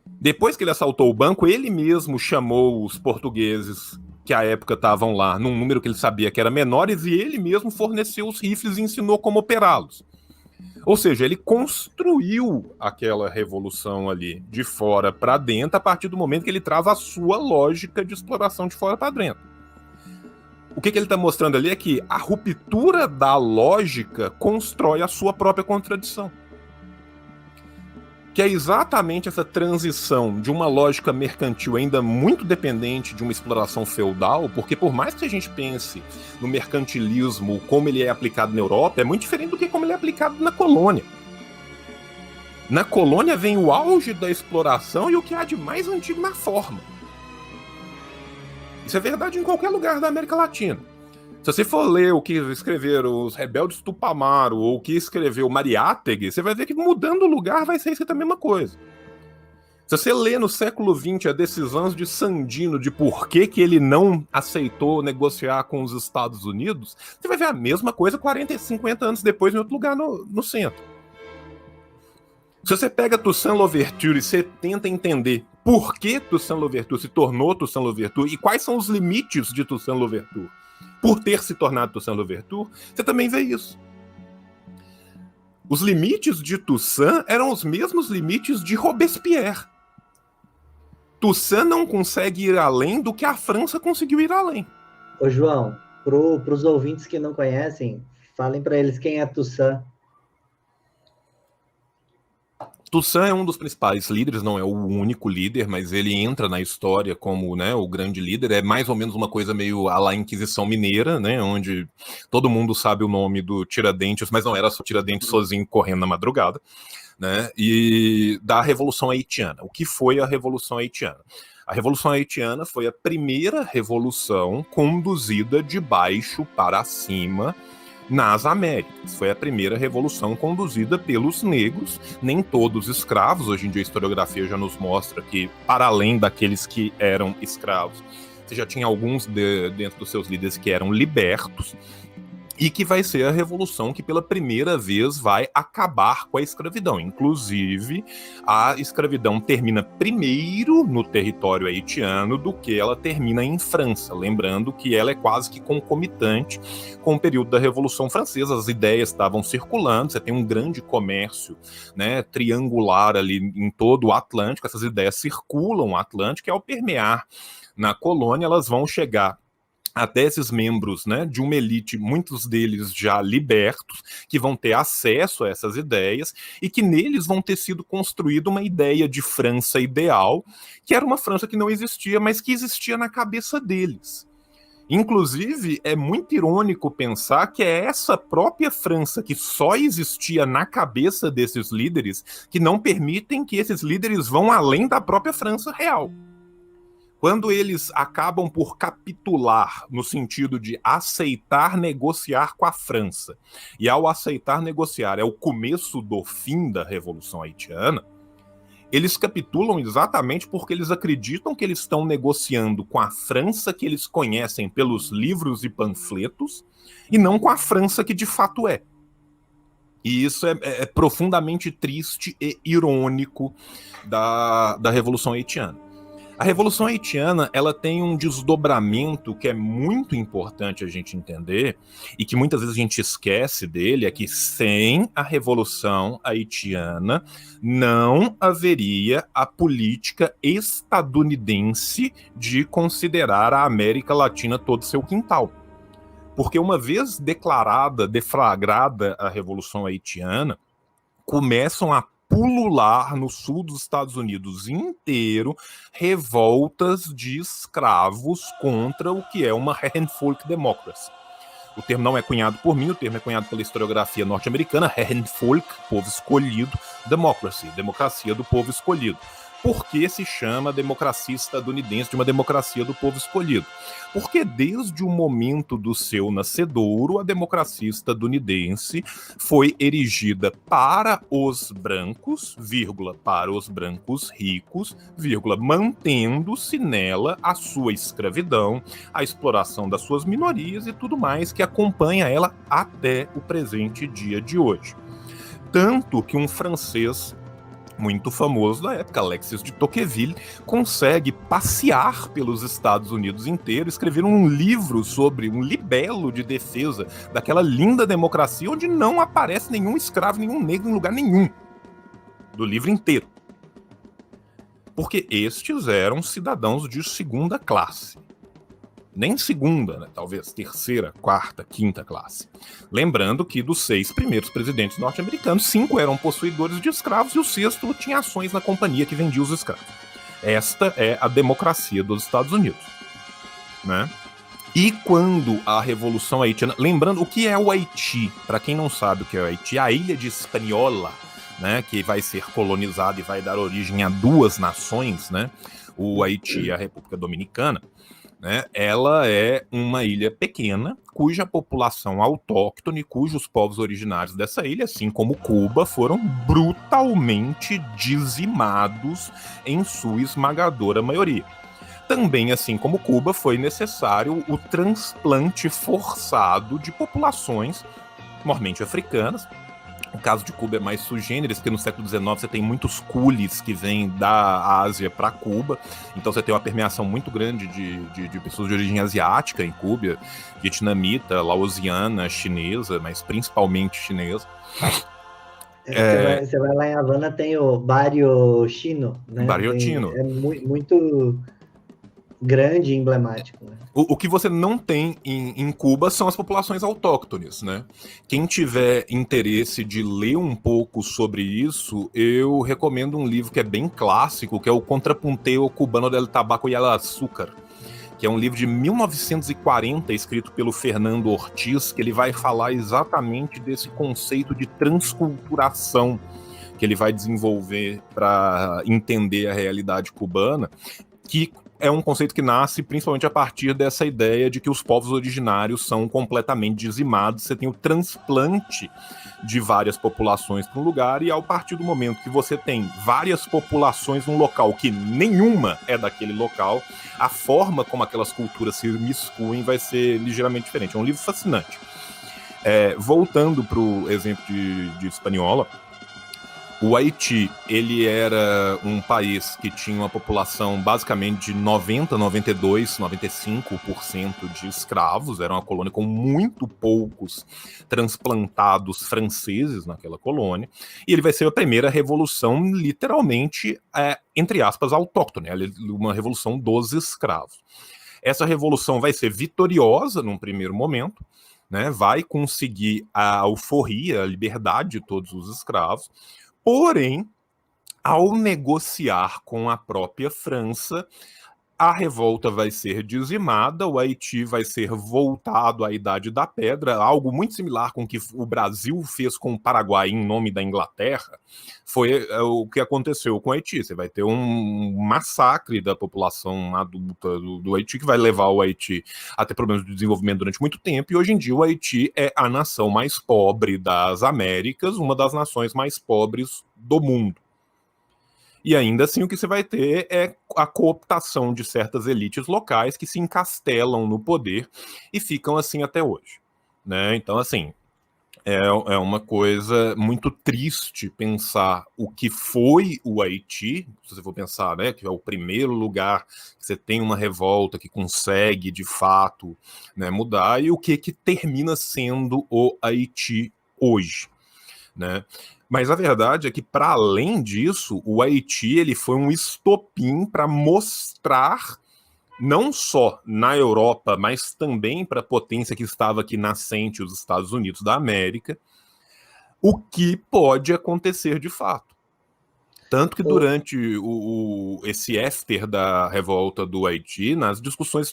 Depois que ele assaltou o banco, ele mesmo chamou os portugueses que à época estavam lá, num número que ele sabia que era menores, e ele mesmo forneceu os rifles e ensinou como operá-los. Ou seja, ele construiu aquela revolução ali, de fora para dentro, a partir do momento que ele traz a sua lógica de exploração de fora para dentro. O que ele está mostrando ali é que a ruptura da lógica constrói a sua própria contradição. Que é exatamente essa transição de uma lógica mercantil ainda muito dependente de uma exploração feudal, porque por mais que a gente pense no mercantilismo, como ele é aplicado na Europa, é muito diferente do que como ele é aplicado na colônia. Na colônia vem o auge da exploração e o que há de mais antigo na forma. Isso é verdade em qualquer lugar da América Latina. Se você for ler o que escreveram os rebeldes Tupamaro ou o que escreveu Mariátegui, você vai ver que mudando o lugar vai ser escrita a mesma coisa. Se você ler no século XX a decisão de Sandino de por que ele não aceitou negociar com os Estados Unidos, você vai ver a mesma coisa 40 e 50 anos depois em outro lugar no centro. Se você pega Toussaint Louverture e você tenta entender por que Toussaint Louverture se tornou Toussaint Louverture e quais são os limites de Toussaint Louverture, por ter se tornado Toussaint Louverture, você também vê isso. Os limites de Toussaint eram os mesmos limites de Robespierre. Toussaint não consegue ir além do que a França conseguiu ir além. Ô João, para os ouvintes que não conhecem, falem para eles quem é Toussaint. Toussaint é um dos principais líderes, não é o único líder, mas ele entra na história como, né, o grande líder. É mais ou menos uma coisa meio à la Inquisição Mineira, né, onde todo mundo sabe o nome do Tiradentes, mas não era só Tiradentes sozinho correndo na madrugada, né, e da Revolução Haitiana. O que foi a Revolução Haitiana? A Revolução Haitiana foi a primeira revolução conduzida de baixo para cima nas Américas. Foi a primeira revolução conduzida pelos negros, nem todos escravos. Hoje em dia a historiografia já nos mostra que, para além daqueles que eram escravos, você já tinha alguns dentro dos seus líderes que eram libertos. e que vai ser a revolução que pela primeira vez vai acabar com a escravidão. Inclusive, a escravidão termina primeiro no território haitiano do que ela termina em França. Lembrando que ela é quase que concomitante com o período da Revolução Francesa. As ideias estavam circulando, você tem um grande comércio, né, triangular ali em todo o Atlântico, essas ideias circulam o Atlântico, e ao permear na colônia, elas vão chegar até esses membros, né, de uma elite, muitos deles já libertos, que vão ter acesso a essas ideias e que neles vão ter sido construída uma ideia de França ideal, que era uma França que não existia, mas que existia na cabeça deles. Inclusive, é muito irônico pensar que é essa própria França que só existia na cabeça desses líderes que não permitem que esses líderes vão além da própria França real. Quando eles acabam por capitular, no sentido de aceitar negociar com a França, e ao aceitar negociar é o começo do fim da Revolução Haitiana, eles capitulam exatamente porque eles acreditam que eles estão negociando com a França que eles conhecem pelos livros e panfletos, e não com a França que de fato é. E isso é profundamente triste e irônico da Revolução Haitiana. A Revolução Haitiana, ela tem um desdobramento que é muito importante a gente entender, e que muitas vezes a gente esquece dele, é que sem a Revolução Haitiana não haveria a política estadunidense de considerar a América Latina todo seu quintal. Porque uma vez declarada, deflagrada a Revolução Haitiana, começam a pulular no sul dos Estados Unidos inteiro revoltas de escravos contra o que é uma Herrenvolk Democracy. O termo não é cunhado por mim, o termo é cunhado pela historiografia norte-americana, Herrenvolk, povo escolhido, Democracy, democracia do povo escolhido. Por que se chama democracia estadunidense de uma democracia do povo escolhido? Porque desde o momento do seu nascedouro, a democracia estadunidense foi erigida para os brancos, vírgula, para os brancos ricos, vírgula, mantendo-se nela a sua escravidão, a exploração das suas minorias e tudo mais que acompanha ela até o presente dia de hoje. Tanto que um francês muito famoso da época, Alexis de Tocqueville, consegue passear pelos Estados Unidos inteiro, escrever um livro sobre um libelo de defesa daquela linda democracia onde não aparece nenhum escravo, nenhum negro em lugar nenhum do livro inteiro. Porque estes eram cidadãos de segunda classe. Nem segunda, né? Talvez terceira, quarta, quinta classe. Lembrando que dos 6 primeiros presidentes norte-americanos, 5 eram possuidores de escravos e o 6º tinha ações na companhia que vendia os escravos. Esta é a democracia dos Estados Unidos, né? E quando a Revolução Haitiana... Lembrando, o que é o Haiti? Para quem não sabe o que é o Haiti, a ilha de Hispaniola, né, que vai ser colonizada e vai dar origem a 2 nações, né? O Haiti e a República Dominicana. Né, ela é uma ilha pequena, cuja população autóctone, cujos povos originários dessa ilha, assim como Cuba, foram brutalmente dizimados em sua esmagadora maioria. Também, assim como Cuba, foi necessário o transplante forçado de populações, normalmente africanas. O caso de Cuba é mais sui generis, porque no século XIX você tem muitos culis que vêm da Ásia para Cuba, então você tem uma permeação muito grande de pessoas de origem asiática em Cuba, vietnamita, laosiana, chinesa, mas principalmente chinesa. Você vai lá em Havana, tem o Barrio Chino, né? Barrio Chino. É muito grande e emblemático, né? O que você não tem em Cuba são as populações autóctones, né? Quem tiver interesse de ler um pouco sobre isso, eu recomendo um livro que é bem clássico, que é o Contrapunteo Cubano del Tabaco y el Azúcar, que é um livro de 1940, escrito pelo Fernando Ortiz, que ele vai falar exatamente desse conceito de transculturação que ele vai desenvolver para entender a realidade cubana, que é um conceito que nasce principalmente a partir dessa ideia de que os povos originários são completamente dizimados. Você tem o transplante de várias populações para um lugar, e ao partir do momento que você tem várias populações num local que nenhuma é daquele local, a forma como aquelas culturas se miscuem vai ser ligeiramente diferente. É um livro fascinante. Voltando para o exemplo de Hispaniola, o Haiti, ele era um país que tinha uma população basicamente de 90, 92, 95% de escravos. Era uma colônia com muito poucos transplantados franceses naquela colônia. E ele vai ser a primeira revolução, literalmente, entre aspas, autóctone, uma revolução dos escravos. Essa revolução vai ser vitoriosa num primeiro momento, né? Vai conseguir a alforria, a liberdade de todos os escravos. Porém, ao negociar com a própria França, a revolta vai ser dizimada, o Haiti vai ser voltado à Idade da Pedra, algo muito similar com o que o Brasil fez com o Paraguai em nome da Inglaterra, foi o que aconteceu com o Haiti. Você vai ter um massacre da população adulta do Haiti, que vai levar o Haiti a ter problemas de desenvolvimento durante muito tempo, e hoje em dia o Haiti é a nação mais pobre das Américas, uma das nações mais pobres do mundo. E ainda assim o que você vai ter é a cooptação de certas elites locais que se encastelam no poder e ficam assim até hoje, né? Então, assim, é uma coisa muito triste pensar o que foi o Haiti, se você for pensar, né, que é o primeiro lugar que você tem uma revolta que consegue, de fato, né, mudar, e o que termina sendo o Haiti hoje, né? Mas a verdade é que, para além disso, o Haiti ele foi um estopim para mostrar, não só na Europa, mas também para a potência que estava aqui nascente, os Estados Unidos da América, o que pode acontecer de fato. Tanto que durante esse after da revolta do Haiti, nas discussões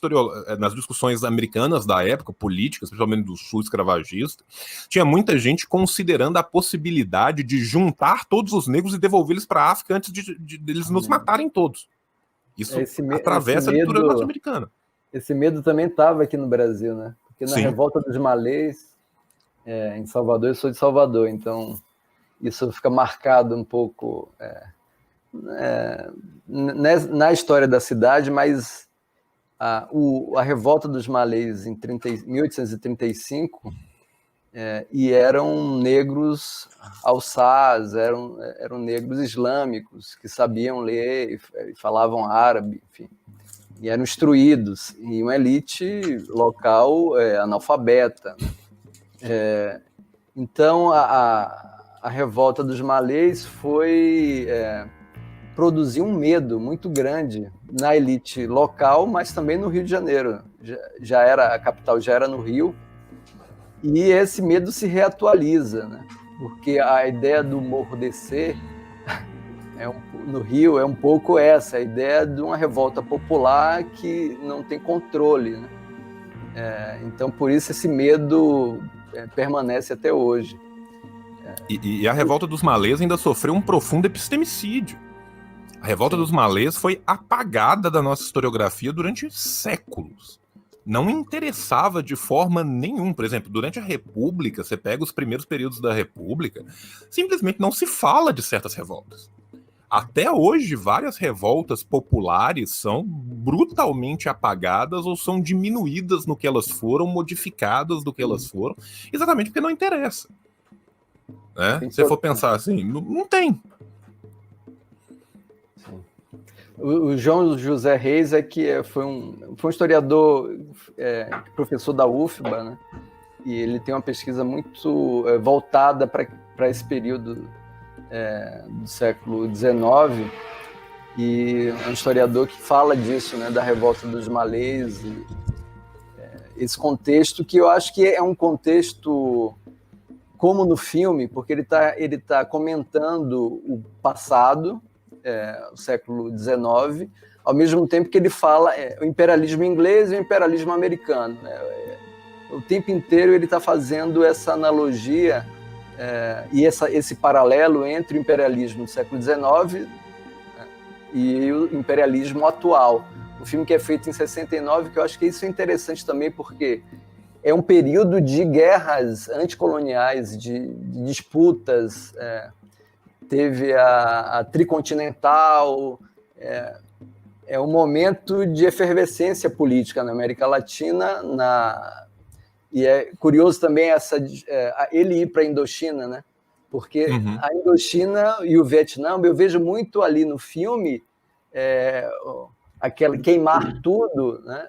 americanas da época, políticas, principalmente do sul escravagista, tinha muita gente considerando a possibilidade de juntar todos os negros e devolvê-los para a África antes de eles nos matarem todos. Isso atravessa a leitura norte-americana. Esse medo também estava aqui no Brasil, né? Porque na revolta dos malês, em Salvador, eu sou de Salvador, então isso fica marcado um pouco na história da cidade, mas a revolta dos malês em 1835 e eram negros alçás, eram negros islâmicos que sabiam ler e falavam árabe, enfim, e eram instruídos, e uma elite local analfabeta. Então, a revolta dos malês foi produzir um medo muito grande na elite local, mas também no Rio de Janeiro. A capital já era no Rio, e esse medo se reatualiza, né? Porque a ideia do morro descer no Rio é um pouco essa, a ideia de uma revolta popular que não tem controle, né? Então, por isso, esse medo permanece até hoje. E a revolta dos malês ainda sofreu um profundo epistemicídio. A revolta dos malês foi apagada da nossa historiografia durante séculos. Não interessava de forma nenhuma. Por exemplo, durante a República, você pega os primeiros períodos da República, simplesmente não se fala de certas revoltas. Até hoje, várias revoltas populares são brutalmente apagadas ou são diminuídas no que elas foram, modificadas do que elas foram, exatamente porque não interessa. Né? Se você for pensar assim, não tem. O João José Reis foi um historiador, professor da UFBA, né? E ele tem uma pesquisa muito voltada para esse período do século XIX, e é um historiador que fala disso, né, da revolta dos malês, esse contexto que eu acho que é um contexto como no filme, porque ele tá comentando o passado, o século XIX, ao mesmo tempo que ele fala o imperialismo inglês e o imperialismo americano. O tempo inteiro ele está fazendo essa analogia e esse paralelo entre o imperialismo do século XIX e o imperialismo atual. Um filme que é feito em 69, que eu acho que isso é interessante também, porque é um período de guerras anticoloniais, de disputas. Teve a Tricontinental, é um momento de efervescência política na América Latina, E é curioso também ele ir para a Indochina, né? Porque a Indochina e o Vietnã, eu vejo muito ali no filme aquele queimar tudo, né?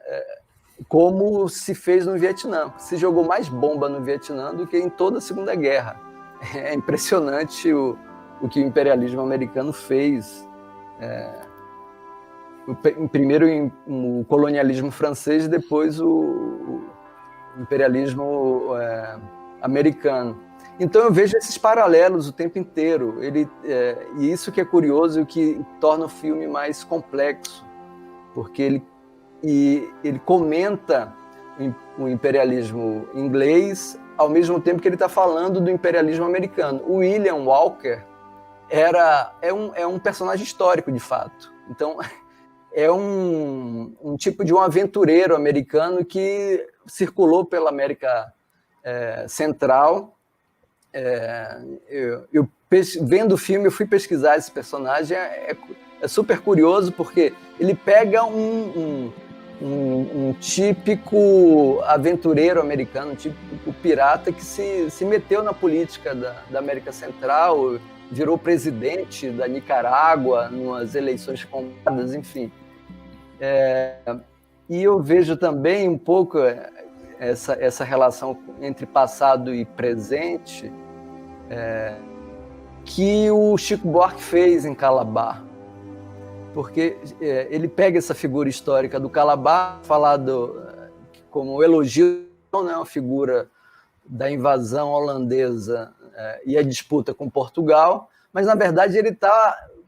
Como se fez no Vietnã. Se jogou mais bomba no Vietnã do que em toda a Segunda Guerra. É impressionante o que o imperialismo americano fez. Primeiro o colonialismo francês e depois o imperialismo americano. Então eu vejo esses paralelos o tempo inteiro. E isso que é curioso e o que torna o filme mais complexo, porque ele comenta o imperialismo inglês ao mesmo tempo que ele está falando do imperialismo americano. O William Walker é um personagem histórico, de fato. Então, é um tipo de um aventureiro americano que circulou pela América Central. Vendo o filme, eu fui pesquisar esse personagem. É super curioso, porque ele pega um típico aventureiro americano, um típico pirata que se meteu na política da América Central, virou presidente da Nicarágua, nas eleições compradas, enfim. E eu vejo também um pouco essa relação entre passado e presente que o Chico Buarque fez em Calabar. Porque ele pega essa figura histórica do Calabar, falado como elogio, né, uma figura da invasão holandesa e a disputa com Portugal, mas, na verdade,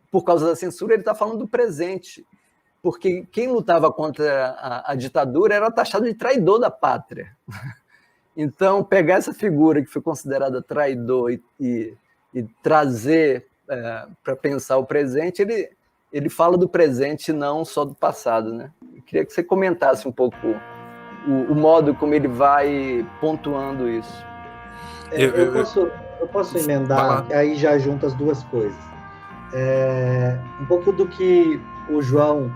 por causa da censura, ele está falando do presente, porque quem lutava contra a ditadura era taxado de traidor da pátria. Então, pegar essa figura que foi considerada traidor e trazer para pensar o presente, ele fala do presente, não só do passado, né? Eu queria que você comentasse um pouco o modo como ele vai pontuando isso. Eu posso emendar, aí já junto as duas coisas. Um pouco do que o João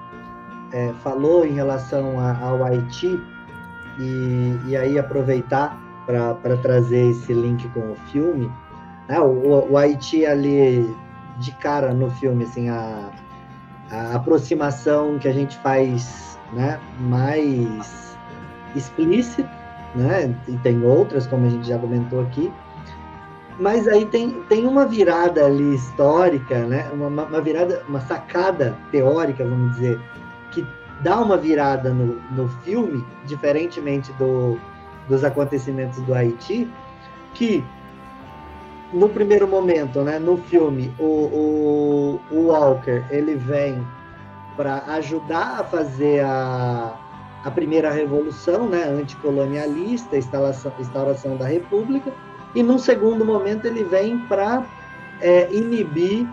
falou em relação ao Haiti, e aí aproveitar para trazer esse link com o filme. Né? O Haiti ali, de cara no filme, assim, a aproximação que a gente faz, né, mais explícita, né, e tem outras, como a gente já comentou aqui, mas aí tem uma virada ali histórica, né, uma virada, uma sacada teórica, vamos dizer, que dá uma virada no filme, diferentemente dos acontecimentos do Haiti, que no primeiro momento, né, no filme, o Walker, ele vem para ajudar a fazer a primeira revolução, né, anticolonialista, instauração da República, e num segundo momento ele vem para inibir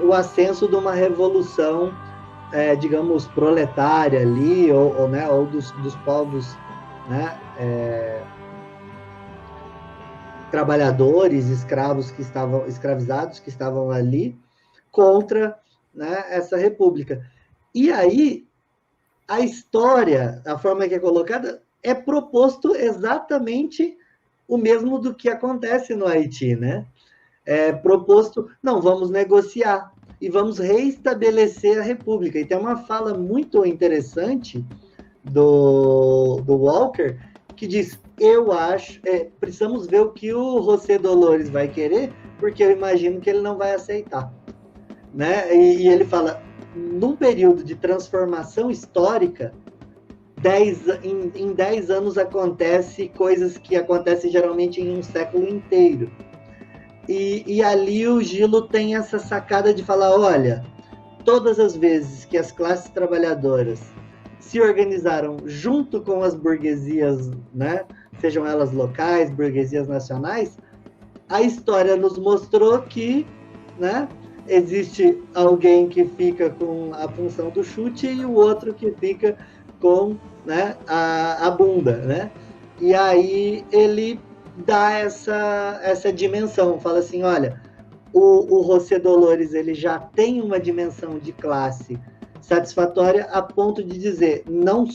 o ascenso de uma revolução, digamos, proletária ali, ou dos povos, né, trabalhadores, escravos que estavam escravizados, que estavam ali contra, né, essa república. E aí a história, a forma que é colocada, é proposto exatamente o mesmo do que acontece no Haiti, né? É proposto, não, vamos negociar e vamos reestabelecer a república. E tem uma fala muito interessante do Walker, que diz, eu acho, precisamos ver o que o José Dolores vai querer, porque eu imagino que ele não vai aceitar. Né? E ele fala, num período de transformação histórica, em 10 anos acontece coisas que acontecem geralmente em um século inteiro. E ali o Gilo tem essa sacada de falar, olha, todas as vezes que as classes trabalhadoras se organizaram junto com as burguesias, né, sejam elas locais, burguesias nacionais, a história nos mostrou que, né, existe alguém que fica com a função do chute e o outro que fica com, né, a bunda, né? E aí ele dá essa dimensão, fala assim, olha, o José Dolores ele já tem uma dimensão de classe satisfatória a ponto de dizer não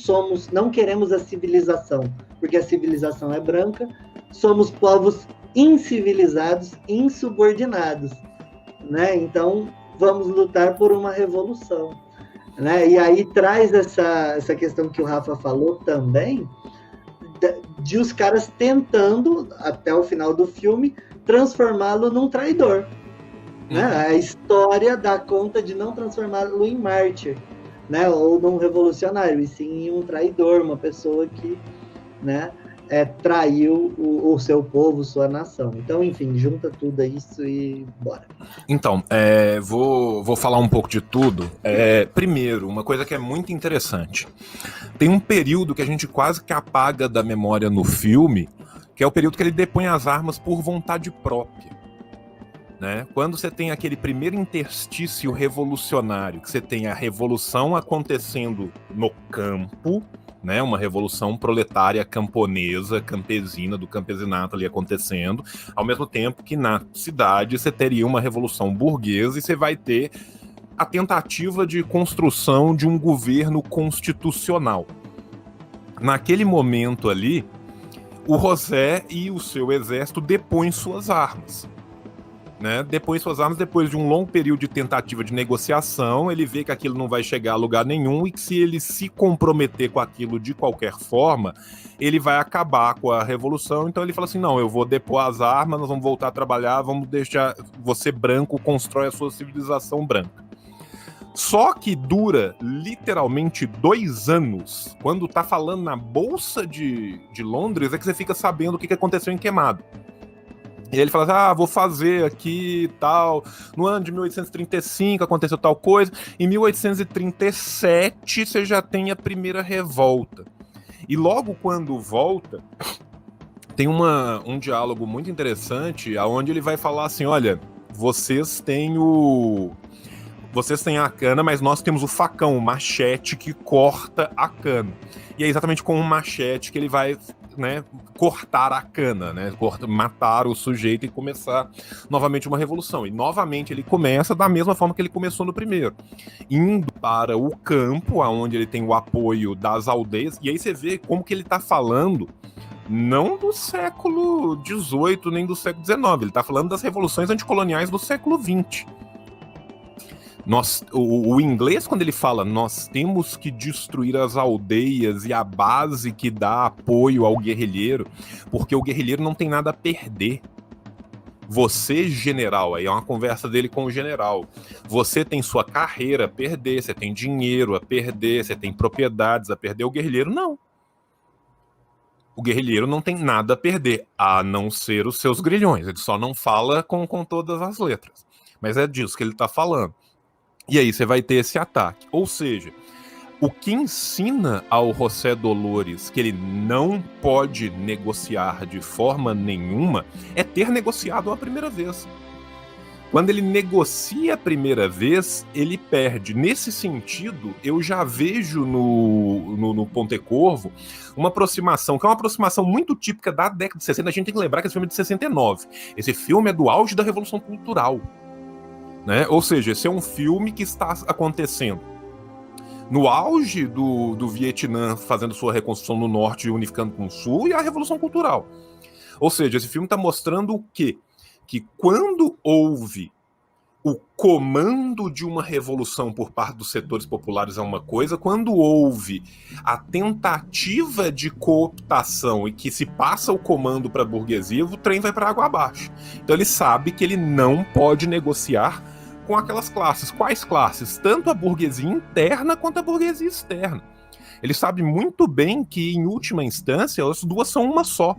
queremos a civilização, porque a civilização é branca, somos povos incivilizados, insubordinados, né? Então vamos lutar por uma revolução, né? E aí traz essa questão que o Rafa falou também, de os caras tentando, até o final do filme, transformá-lo num traidor. Né? A história dá conta de não transformá-lo em mártir, né? Ou num revolucionário, e sim em um traidor, uma pessoa que, né, traiu o seu povo, sua nação. Então, enfim, junta tudo isso e bora. Então, vou falar um pouco de tudo. Primeiro, uma coisa que é muito interessante. Tem um período que a gente quase que apaga da memória no filme, que é o período que ele depõe as armas por vontade própria. Né? Quando você tem aquele primeiro interstício revolucionário, que você tem a revolução acontecendo no campo, né? Uma revolução proletária camponesa, campesina, do campesinato ali acontecendo, ao mesmo tempo que na cidade você teria uma revolução burguesa e você vai ter a tentativa de construção de um governo constitucional. Naquele momento ali, o José e o seu exército depõem suas armas. Né? Depois de um longo período de tentativa de negociação, ele vê que aquilo não vai chegar a lugar nenhum e que se ele se comprometer com aquilo de qualquer forma, ele vai acabar com a revolução. Então ele fala assim, não, eu vou depor as armas, nós vamos voltar a trabalhar, vamos deixar você branco, constrói a sua civilização branca. Só que dura literalmente 2 anos. Quando tá falando na Bolsa de Londres, é que você fica sabendo o que aconteceu em Queimado. E ele fala assim, vou fazer aqui e tal. No ano de 1835 aconteceu tal coisa. Em 1837 você já tem a primeira revolta. E logo quando volta, tem um diálogo muito interessante, onde ele vai falar assim, olha, vocês têm a cana, mas nós temos o facão, o machete que corta a cana. E é exatamente com o machete que ele vai, né, cortar a cana, né, matar o sujeito e começar novamente uma revolução. E novamente ele começa da mesma forma que ele começou no primeiro, indo para o campo, onde ele tem o apoio das aldeias. E aí você vê como que ele está falando não do século XVIII nem do século XIX, ele está falando das revoluções anticoloniais do século XX. O inglês, quando ele fala nós temos que destruir as aldeias e a base que dá apoio ao guerrilheiro, porque o guerrilheiro não tem nada a perder. Você, general, aí é uma conversa dele com o general, você tem sua carreira a perder, você tem dinheiro a perder, você tem propriedades a perder, o guerrilheiro não. O guerrilheiro não tem nada a perder, a não ser os seus grilhões, ele só não fala com todas as letras, mas é disso que ele está falando. E aí você vai ter esse ataque. Ou seja, o que ensina ao José Dolores que ele não pode negociar de forma nenhuma é ter negociado a primeira vez. Quando ele negocia a primeira vez, ele perde. Nesse sentido, eu já vejo no Pontecorvo uma aproximação, que é uma aproximação muito típica da década de 60. A gente tem que lembrar que esse filme é de 69. Esse filme é do auge da Revolução Cultural. Né? Ou seja, esse é um filme que está acontecendo no auge do Vietnã fazendo sua reconstrução no norte e unificando com o sul, e a Revolução Cultural. Ou seja, esse filme está mostrando o quê? Que quando houve o comando de uma revolução por parte dos setores populares é uma coisa, quando houve a tentativa de cooptação e que se passa o comando para a burguesia, o trem vai para água abaixo. Então ele sabe que ele não pode negociar com aquelas classes. Quais classes? Tanto a burguesia interna quanto a burguesia externa. Ele sabe muito bem que, em última instância, as duas são uma só.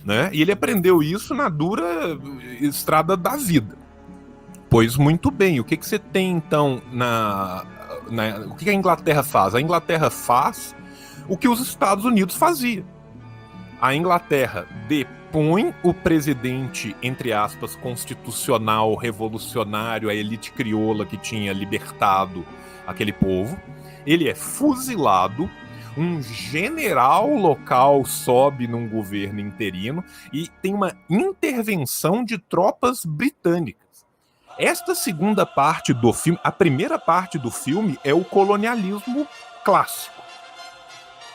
Né? E ele aprendeu isso na dura estrada da vida. Pois muito bem, o que você tem então o que a Inglaterra faz? A Inglaterra faz o que os Estados Unidos faziam. A Inglaterra depõe o presidente, entre aspas, constitucional, revolucionário, a elite crioula que tinha libertado aquele povo. Ele é fuzilado, um general local sobe num governo interino e tem uma intervenção de tropas britânicas. Esta segunda parte do filme, a primeira parte do filme é o colonialismo clássico.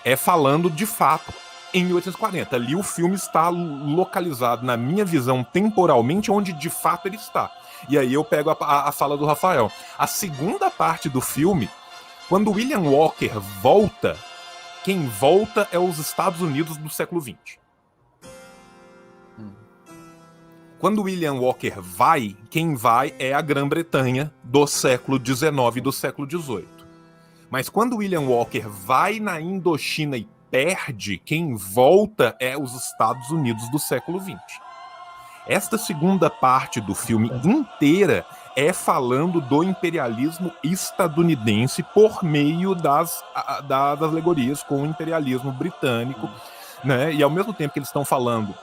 É falando de fato em 1840. Ali o filme está localizado, na minha visão, temporalmente, onde de fato ele está. E aí eu pego a fala do Rafael. A segunda parte do filme, quando William Walker volta, quem volta é os Estados Unidos do século XX. Quando William Walker vai, quem vai é a Grã-Bretanha do século XIX e do século XVIII. Mas quando William Walker vai na Indochina e perde, quem volta é os Estados Unidos do século XX. Esta segunda parte do filme inteira é falando do imperialismo estadunidense por meio das alegorias com o imperialismo britânico, né? E ao mesmo tempo que eles estão falando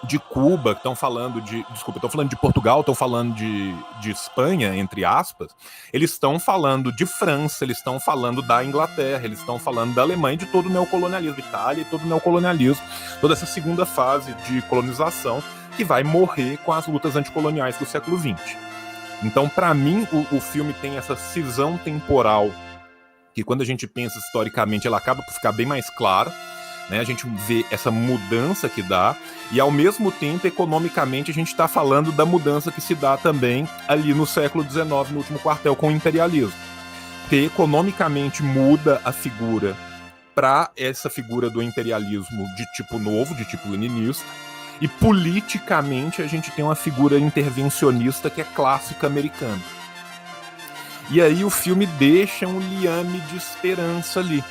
de Cuba, estão falando de Portugal, estão falando de Espanha, entre aspas, eles estão falando de França, eles estão falando da Inglaterra, eles estão falando da Alemanha, de todo o neocolonialismo, Itália e todo o neocolonialismo, toda essa segunda fase de colonização que vai morrer com as lutas anticoloniais do século XX. Então, para mim, o filme tem essa cisão temporal que, quando a gente pensa historicamente, ela acaba por ficar bem mais clara, né? A gente vê essa mudança que dá, e ao mesmo tempo, economicamente, a gente está falando da mudança que se dá também ali no século XIX, no último quartel, com o imperialismo. Porque economicamente muda a figura para essa figura do imperialismo de tipo novo, de tipo leninista, e politicamente a gente tem uma figura intervencionista que é clássica americana. E aí o filme deixa um liame de esperança ali.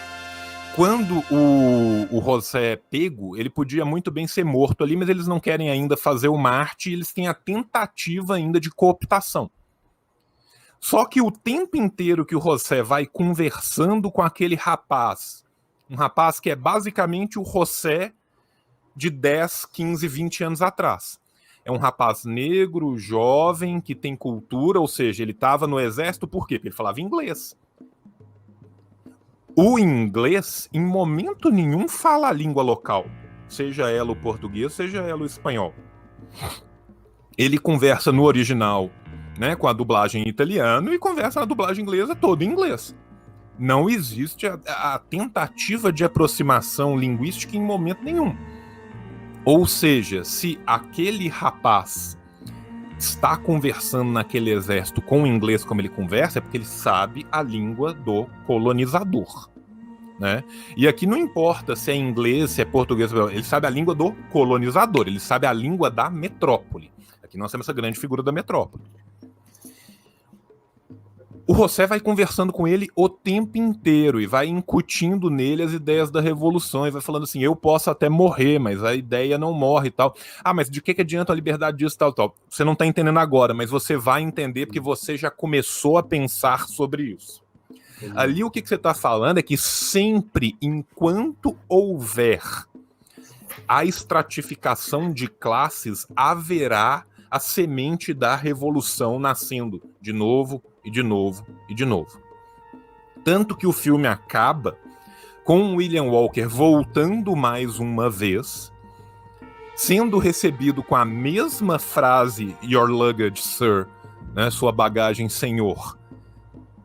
Quando o José é pego, ele podia muito bem ser morto ali, mas eles não querem ainda fazer o Marte, e eles têm a tentativa ainda de cooptação. Só que o tempo inteiro que o José vai conversando com aquele rapaz, um rapaz que é basicamente o José de 10, 15, 20 anos atrás. É um rapaz negro, jovem, que tem cultura, ou seja, ele estava no exército por quê? Porque ele falava inglês. O inglês, em momento nenhum, fala a língua local, seja ela o português, seja ela o espanhol. Ele conversa no original, né, com a dublagem em italiano, e conversa na dublagem inglesa todo em inglês. Não existe a tentativa de aproximação linguística em momento nenhum. Ou seja, se aquele rapaz está conversando naquele exército com o inglês como ele conversa, é porque ele sabe a língua do colonizador, né? E aqui não importa se é inglês, se é português, ele sabe a língua do colonizador, ele sabe a língua da metrópole. Aqui nós temos essa grande figura da metrópole. O José vai conversando com ele o tempo inteiro e vai incutindo nele as ideias da revolução, e vai falando assim, eu posso até morrer, mas a ideia não morre e tal. Ah, mas de que adianta a liberdade disso, tal, tal? Você não está entendendo agora, mas você vai entender porque você já começou a pensar sobre isso. Ali o que você está falando é que sempre, enquanto houver a estratificação de classes, haverá a semente da revolução nascendo de novo, e de novo, e de novo. Tanto que o filme acaba com William Walker voltando mais uma vez, sendo recebido com a mesma frase, your luggage, sir, né, sua bagagem, senhor,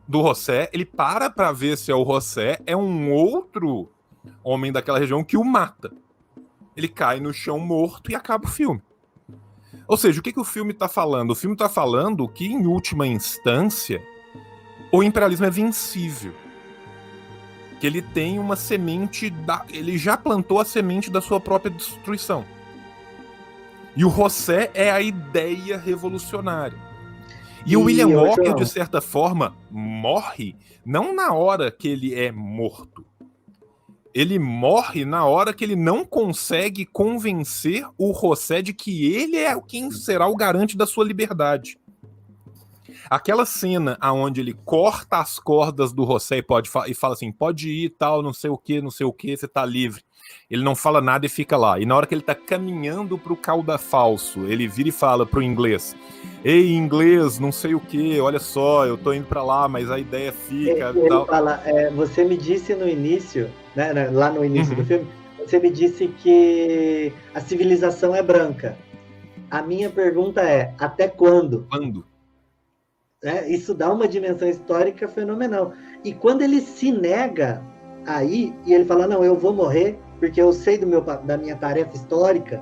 do José. Ele para ver se é o José, é um outro homem daquela região que o mata. Ele cai no chão morto e acaba o filme. Ou seja, o que o filme está falando? O filme está falando que, em última instância, o imperialismo é vencível. Que ele tem uma semente, ele já plantou a semente da sua própria destruição. E o José é a ideia revolucionária. E o William Walker, de certa forma, morre não na hora que ele é morto. Ele morre na hora que ele não consegue convencer o José de que ele é quem será o garante da sua liberdade. Aquela cena onde ele corta as cordas do José e fala assim, pode ir, tal, não sei o que, você tá livre. Ele não fala nada e fica lá. E na hora que ele tá caminhando pro Caldafalso, ele vira e fala pro inglês, ei, inglês, não sei o que, olha só, eu tô indo pra lá, mas a ideia fica... Ele fala, você me disse no início, né, lá no início do filme, você me disse que a civilização é branca. A minha pergunta é, até quando? né? Isso dá uma dimensão histórica fenomenal. E quando ele se nega aí, e ele fala, não, eu vou morrer, porque eu sei da minha tarefa histórica,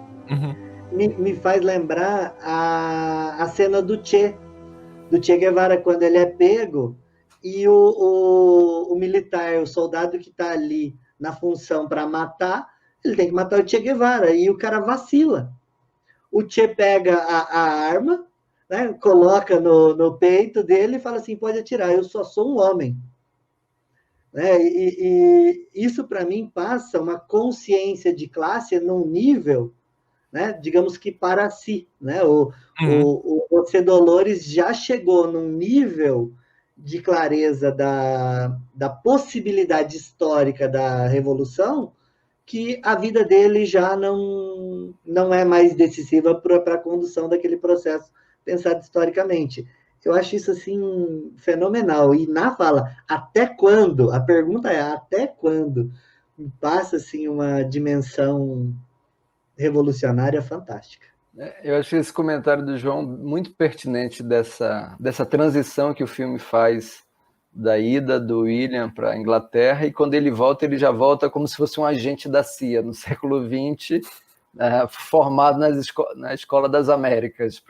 me faz lembrar a cena do Che Guevara, quando ele é pego, e o militar, o soldado que está ali na função para matar, ele tem que matar o Che Guevara, e o cara vacila. O Che pega a arma, né, coloca no peito dele e fala assim, pode atirar, eu só sou um homem. Né? E isso, para mim, passa uma consciência de classe num nível, né, digamos que para si. Né? O José Dolores já chegou num nível de clareza da possibilidade histórica da Revolução, que a vida dele já não é mais decisiva para a condução daquele processo pensado historicamente. Eu acho isso, assim, fenomenal. E na fala, até quando? A pergunta é, até quando? Passa, assim, uma dimensão revolucionária fantástica. Eu achei esse comentário do João muito pertinente dessa transição que o filme faz da ida do William para a Inglaterra, e quando ele já volta como se fosse um agente da CIA no século XX, formado na Escola das Américas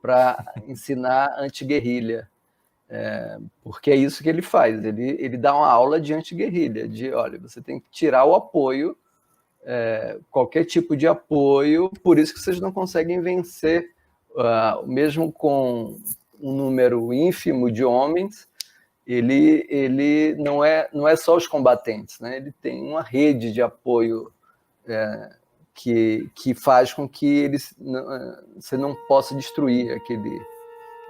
para ensinar antiguerrilha. Porque é isso que ele faz, ele dá uma aula de antiguerrilha, olha, você tem que tirar o apoio, qualquer tipo de apoio, por isso que vocês não conseguem vencer, mesmo com um número ínfimo de homens, ele não é só os combatentes, né? Ele tem uma rede de apoio que faz com que você não possa destruir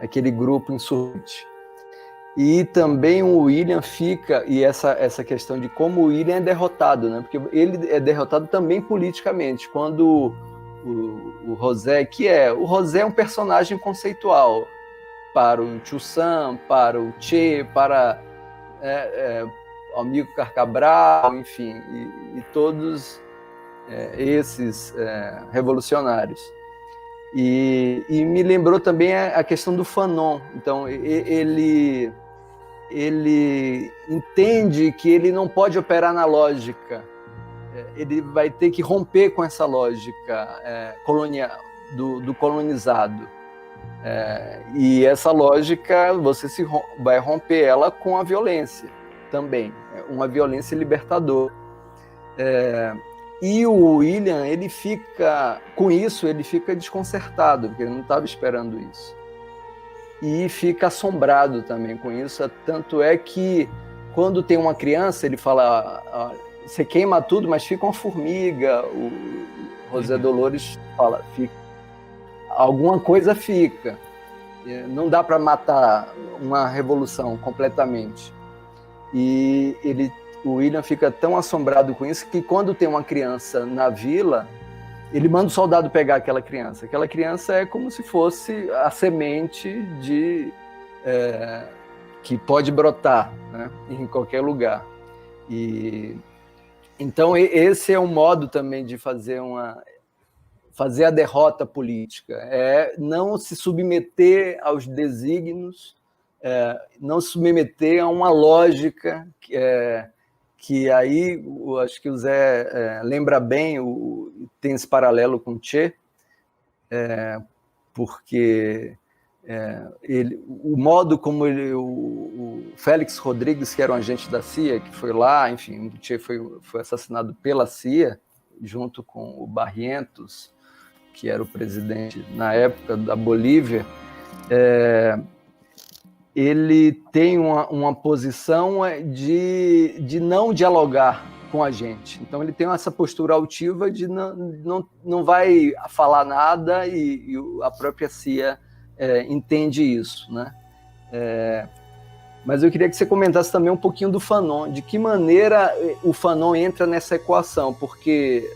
aquele grupo insurgente. E também o William fica, e essa questão de como o William é derrotado, né? Porque ele é derrotado também politicamente, quando o José, o José é um personagem conceitual para o Chu San, para o Che, para o Amílcar Cabral, enfim, e todos esses revolucionários. E me lembrou também a questão do Fanon. Então, ele entende que ele não pode operar na lógica, ele vai ter que romper com essa lógica colonial, do colonizado. E essa lógica, você vai romper ela com a violência também, uma violência libertadora. E o William, com isso, ele fica desconcertado, porque ele não estava esperando isso. E fica assombrado também com isso, tanto é que quando tem uma criança, ele fala, você queima tudo, mas fica uma formiga. O José Dolores fala, alguma coisa fica. Não dá para matar uma revolução completamente. E o William fica tão assombrado com isso que quando tem uma criança na vila, ele manda o soldado pegar aquela criança. Aquela criança é como se fosse a semente que pode brotar, né, em qualquer lugar. Então esse é um modo também de fazer a derrota política, não se submeter aos desígnios, não se submeter a uma lógica que aí, acho que o Zé lembra bem, tem esse paralelo com o Che, porque o modo como o Félix Rodrigues, que era um agente da CIA, que foi lá, enfim, o Che foi assassinado pela CIA, junto com o Barrientos, que era o presidente na época da Bolívia, ele tem uma posição de não dialogar com a gente. Então ele tem essa postura altiva de não vai falar nada, e a própria CIA entende isso, né? Mas eu queria que você comentasse também um pouquinho do Fanon, de que maneira o Fanon entra nessa equação, porque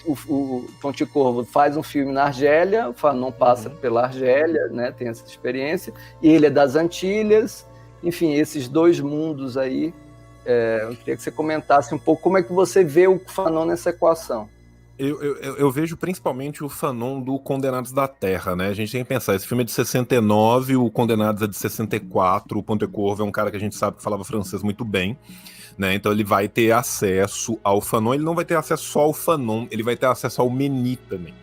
o Pontecorvo faz um filme na Argélia, o Fanon passa pela Argélia, né, tem essa experiência, e ele é das Antilhas, enfim, esses dois mundos aí. Eu queria que você comentasse um pouco como é que você vê o Fanon nessa equação. Eu vejo principalmente o Fanon do Condenados da Terra, né? A gente tem que pensar, esse filme é de 69, o Condenados é de 64, o Pontecorvo é um cara que a gente sabe que falava francês muito bem, né? Então ele vai ter acesso ao Fanon, ele não vai ter acesso só ao Fanon, ele vai ter acesso ao Memmi também.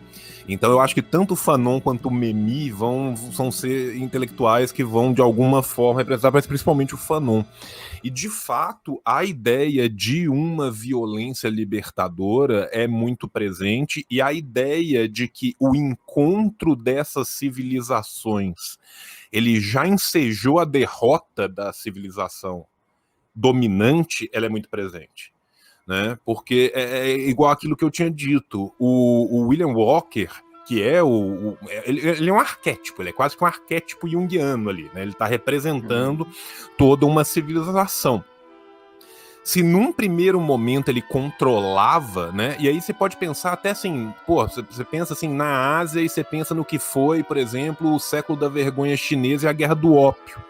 Então eu acho que tanto o Fanon quanto o Memmi vão ser intelectuais que vão de alguma forma representar, mas principalmente o Fanon. E, de fato, a ideia de uma violência libertadora é muito presente, e a ideia de que o encontro dessas civilizações ele já ensejou a derrota da civilização dominante, ela é muito presente. Né? Porque é igual aquilo que eu tinha dito. O William Walker, que é ele é um arquétipo, ele é quase que um arquétipo junguiano ali, né? Ele está representando toda uma civilização. Se num primeiro momento ele controlava, né? E aí você pode pensar até assim, pô, você pensa assim na Ásia e você pensa no que foi, por exemplo, o século da vergonha chinesa e a guerra do ópio.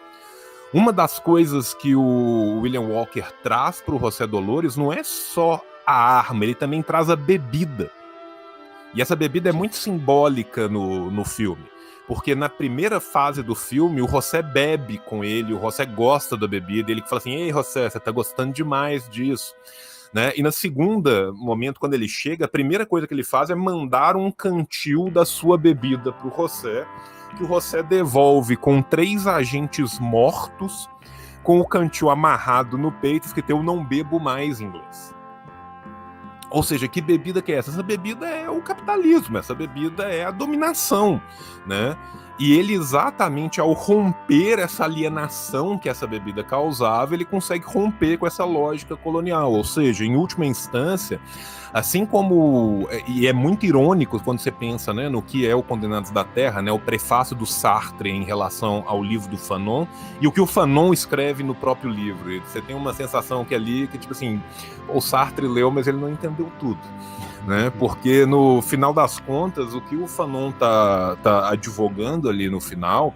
Uma das coisas que o William Walker traz para o José Dolores não é só a arma, ele também traz a bebida. E essa bebida é muito simbólica no filme, porque na primeira fase do filme o José bebe com ele, o José gosta da bebida, ele fala assim, ei José, você tá gostando demais disso. Né? E na segunda momento, quando ele chega, a primeira coisa que ele faz é mandar um cantil da sua bebida pro José, que o José devolve com 3 agentes mortos, com o cantil amarrado no peito, escrito eu não bebo mais em inglês. Ou seja, que bebida que é essa? Essa bebida é o capitalismo, essa bebida é a dominação, né? E ele exatamente ao romper essa alienação que essa bebida causava, ele consegue romper com essa lógica colonial. Ou seja, em última instância, assim como... E é muito irônico quando você pensa, né, no que é o Condenados da Terra, né, o prefácio do Sartre em relação ao livro do Fanon, e o que o Fanon escreve no próprio livro. E você tem uma sensação que ali, que tipo assim, o Sartre leu, mas ele não entendeu tudo. Né? Porque no final das contas, o que o Fanon tá advogando ali no final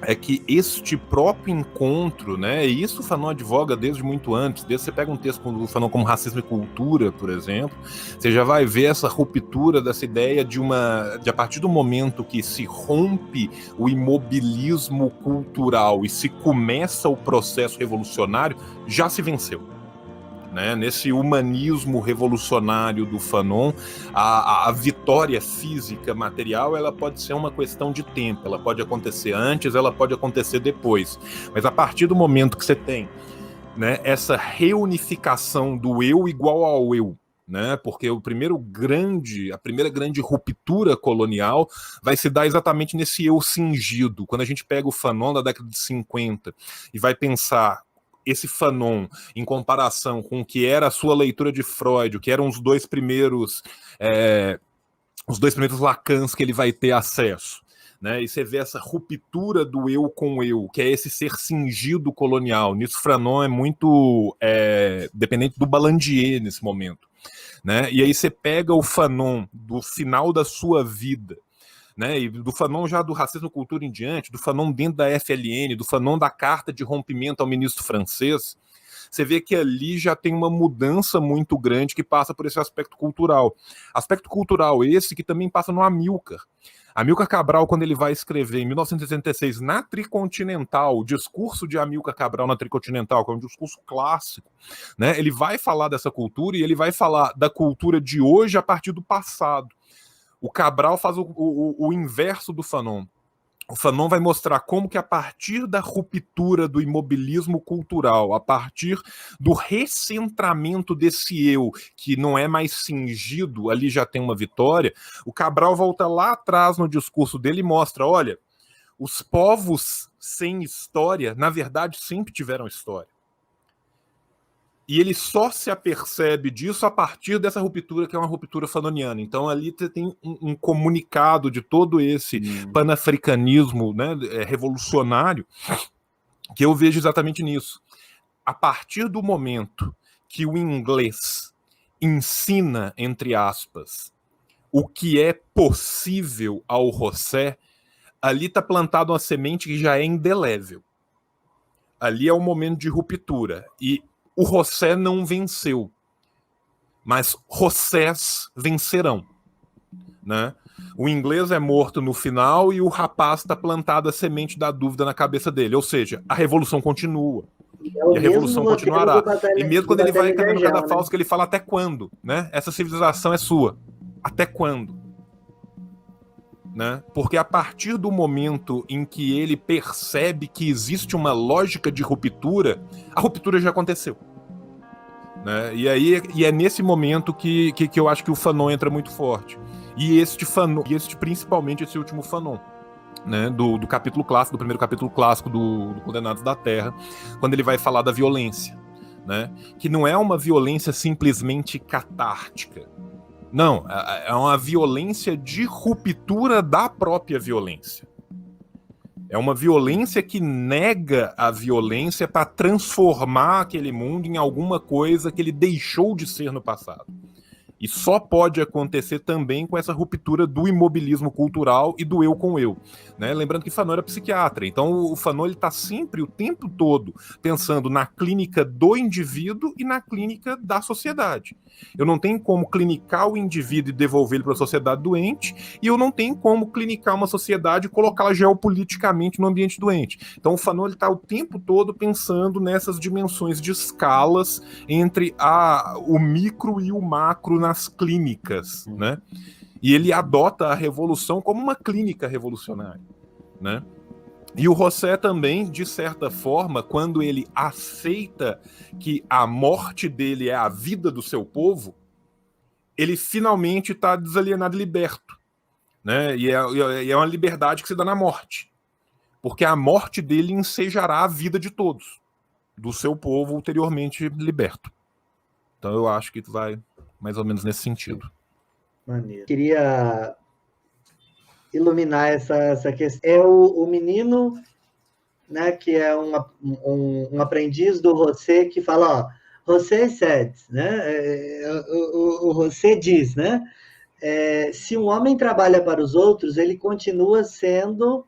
é que este próprio encontro, né? E isso o Fanon advoga desde muito antes. Desde você pega um texto do Fanon como Racismo e Cultura, por exemplo, você já vai ver essa ruptura dessa ideia de a partir do momento que se rompe o imobilismo cultural e se começa o processo revolucionário, já se venceu. Né? Nesse humanismo revolucionário do Fanon, a vitória física, material, ela pode ser uma questão de tempo, ela pode acontecer antes, ela pode acontecer depois, mas a partir do momento que você tem, né, essa reunificação do eu igual ao eu, né, porque a primeira grande ruptura colonial vai se dar exatamente nesse eu cingido. Quando a gente pega o Fanon da década de 50 e vai pensar esse Fanon, em comparação com o que era a sua leitura de Freud, o que eram os dois primeiros Lacans que ele vai ter acesso, né? E você vê essa ruptura do eu com eu, que é esse ser cingido colonial. Nisso, Fanon é muito dependente do Balandier nesse momento, né? E aí você pega o Fanon do final da sua vida, né, e do Fanon já do Racismo e Cultura em diante, do Fanon dentro da FLN, do Fanon da carta de rompimento ao ministro francês, você vê que ali já tem uma mudança muito grande que passa por esse aspecto cultural. Aspecto cultural esse que também passa no Amílcar. Amílcar Cabral, quando ele vai escrever em 1966 na Tricontinental, o discurso de Amílcar Cabral na Tricontinental, que é um discurso clássico, né, ele vai falar dessa cultura e ele vai falar da cultura de hoje a partir do passado. O Cabral faz o inverso do Fanon. O Fanon vai mostrar como que a partir da ruptura do imobilismo cultural, a partir do recentramento desse eu, que não é mais cingido, ali já tem uma vitória, o Cabral volta lá atrás no discurso dele e mostra, olha, os povos sem história, na verdade, sempre tiveram história. E ele só se apercebe disso a partir dessa ruptura, que é uma ruptura fanoniana. Então ali você tem um comunicado de todo esse panafricanismo, né, revolucionário, que eu vejo exatamente nisso. A partir do momento que o inglês ensina, entre aspas, o que é possível ao José, ali está plantada uma semente que já é indelével. Ali é o momento de ruptura. E o José não venceu. mas Josés vencerão, né? O inglês é morto no final e o rapaz está plantado a semente da dúvida na cabeça dele, ou seja, a revolução continua. E a revolução continuará. E mesmo quando ele vai caminhando cada falso, que ele fala até quando, né? Essa civilização é sua. Até quando? Né? Porque a partir do momento em que ele percebe que existe uma lógica de ruptura, a ruptura já aconteceu. Né? E é nesse momento que eu acho que o Fanon entra muito forte. E principalmente esse último Fanon, né? Do capítulo clássico, do primeiro capítulo clássico do Condenados da Terra, quando ele vai falar da violência, né? Que não é uma violência simplesmente catártica. Não, é uma violência de ruptura da própria violência. É uma violência que nega a violência para transformar aquele mundo em alguma coisa que ele deixou de ser no passado. E só pode acontecer também com essa ruptura do imobilismo cultural e do eu com eu. Né? Lembrando que Fanon era psiquiatra, então o Fanon está sempre, o tempo todo, pensando na clínica do indivíduo e na clínica da sociedade. Eu não tenho como clinicar o indivíduo e devolver ele para a sociedade doente, e eu não tenho como clinicar uma sociedade e colocá-la geopoliticamente no ambiente doente. Então o Fanon está o tempo todo pensando nessas dimensões de escalas entre o micro e o macro nas clínicas, né? E ele adota a revolução como uma clínica revolucionária, né? E o José também, de certa forma, quando ele aceita que a morte dele é a vida do seu povo, ele finalmente está desalienado e liberto, né? E é uma liberdade que se dá na morte, porque a morte dele ensejará a vida de todos, do seu povo ulteriormente liberto. Então eu acho que vai mais ou menos nesse sentido. Maneiro. Queria iluminar essa questão. É o menino, né, que é um aprendiz do José, que fala, ó, José says, né? O José diz, né? Se um homem trabalha para os outros, ele continua sendo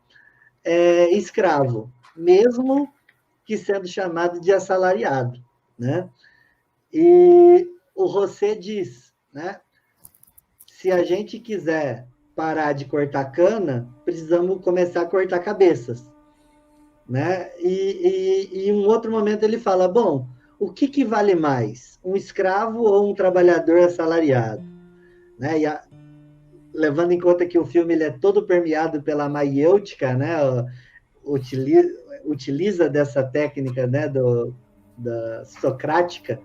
escravo, mesmo que sendo chamado de assalariado, né? E o José diz, né? Se a gente quiser parar de cortar cana, precisamos começar a cortar cabeças, né? E em um outro momento ele fala, bom, o que vale mais? Um escravo ou um trabalhador assalariado? Né? Levando em conta que o filme ele é todo permeado pela maiêutica, né? Utiliza dessa técnica, né? Da socrática,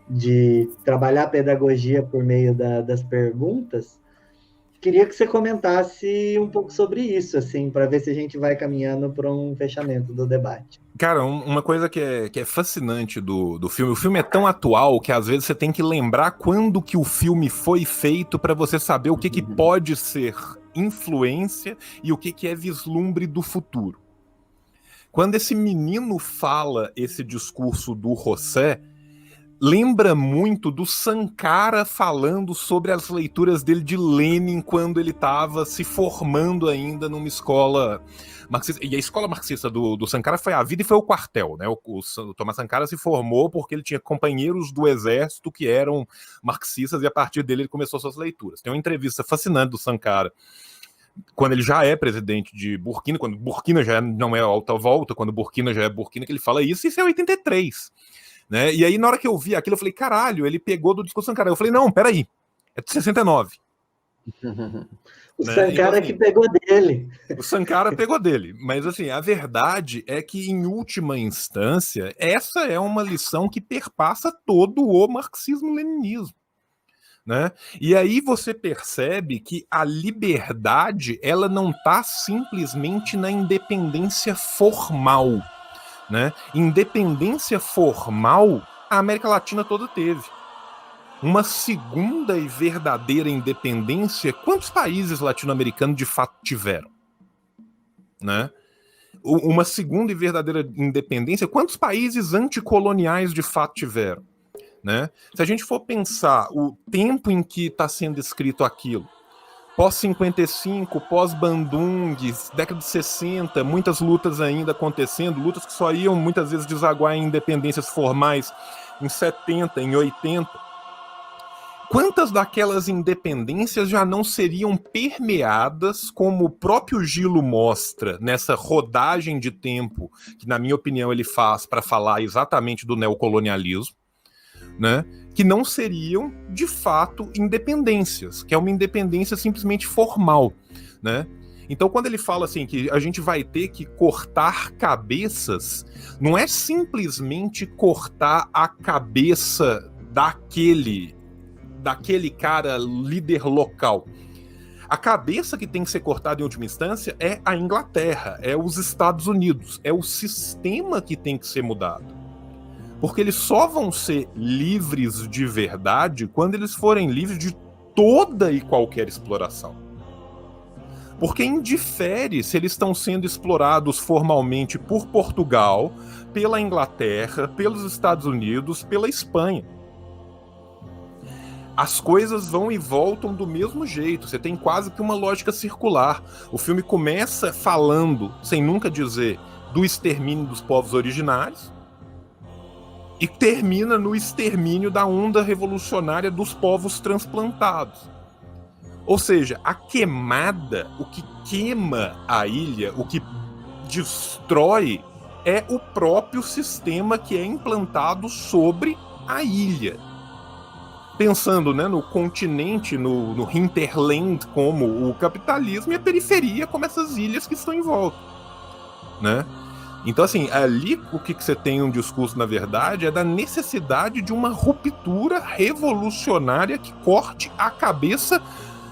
de trabalhar a pedagogia por meio das perguntas. Queria que você comentasse um pouco sobre isso, assim, para ver se a gente vai caminhando para um fechamento do debate. Cara, uma coisa que é fascinante do filme, o filme é tão atual que às vezes você tem que lembrar quando que o filme foi feito para você saber o que pode ser influência e o que é vislumbre do futuro. Quando esse menino fala esse discurso do José, lembra muito do Sankara falando sobre as leituras dele de Lenin quando ele estava se formando ainda numa escola marxista. E a escola marxista do Sankara foi a vida e foi o quartel, né? O Thomas Sankara se formou porque ele tinha companheiros do exército que eram marxistas e a partir dele ele começou suas leituras. Tem uma entrevista fascinante do Sankara quando ele já é presidente de Burkina, quando Burkina já não é alta volta, quando Burkina já é Burkina, que ele fala isso é 83. Né? E aí, na hora que eu vi aquilo, eu falei, caralho, ele pegou do discurso Sankara. Eu falei, não, peraí, é de 69. O Sankara então, assim, que pegou dele. O Sankara pegou dele. Mas, assim, a verdade é que, em última instância, essa é uma lição que perpassa todo o marxismo-leninismo. Né? E aí você percebe que a liberdade, ela não está simplesmente na independência formal. Né? Independência formal a América Latina toda teve. Uma segunda e verdadeira independência, quantos países latino-americanos de fato tiveram? Né? Uma segunda e verdadeira independência, quantos países anticoloniais de fato tiveram? Né? Se a gente for pensar o tempo em que está sendo escrito aquilo, pós-55, pós-Bandung, década de 60, muitas lutas ainda acontecendo, lutas que só iam muitas vezes desaguar em independências formais em 70, em 80. quantas daquelas independências já não seriam permeadas, como o próprio Gilo mostra nessa rodagem de tempo que, na minha opinião, ele faz para falar exatamente do neocolonialismo, né? Que não seriam, de fato, independências, que é uma independência simplesmente formal, né? Então, quando ele fala assim que a gente vai ter que cortar cabeças, não é simplesmente cortar a cabeça daquele cara líder local. A cabeça que tem que ser cortada em última instância é a Inglaterra, é os Estados Unidos, é o sistema que tem que ser mudado. Porque eles só vão ser livres de verdade quando eles forem livres de toda e qualquer exploração. Porque indifere se eles estão sendo explorados formalmente por Portugal, pela Inglaterra, pelos Estados Unidos, pela Espanha. As coisas vão e voltam do mesmo jeito, você tem quase que uma lógica circular. O filme começa falando, sem nunca dizer, do extermínio dos povos originários, e termina no extermínio da onda revolucionária dos povos transplantados. Ou seja, a queimada, o que queima a ilha, o que destrói, é o próprio sistema que é implantado sobre a ilha. Pensando, né, no continente, no hinterland como o capitalismo, e a periferia como essas ilhas que estão em volta, né? Então, assim, ali o que você tem um discurso, na verdade, é da necessidade de uma ruptura revolucionária que corte a cabeça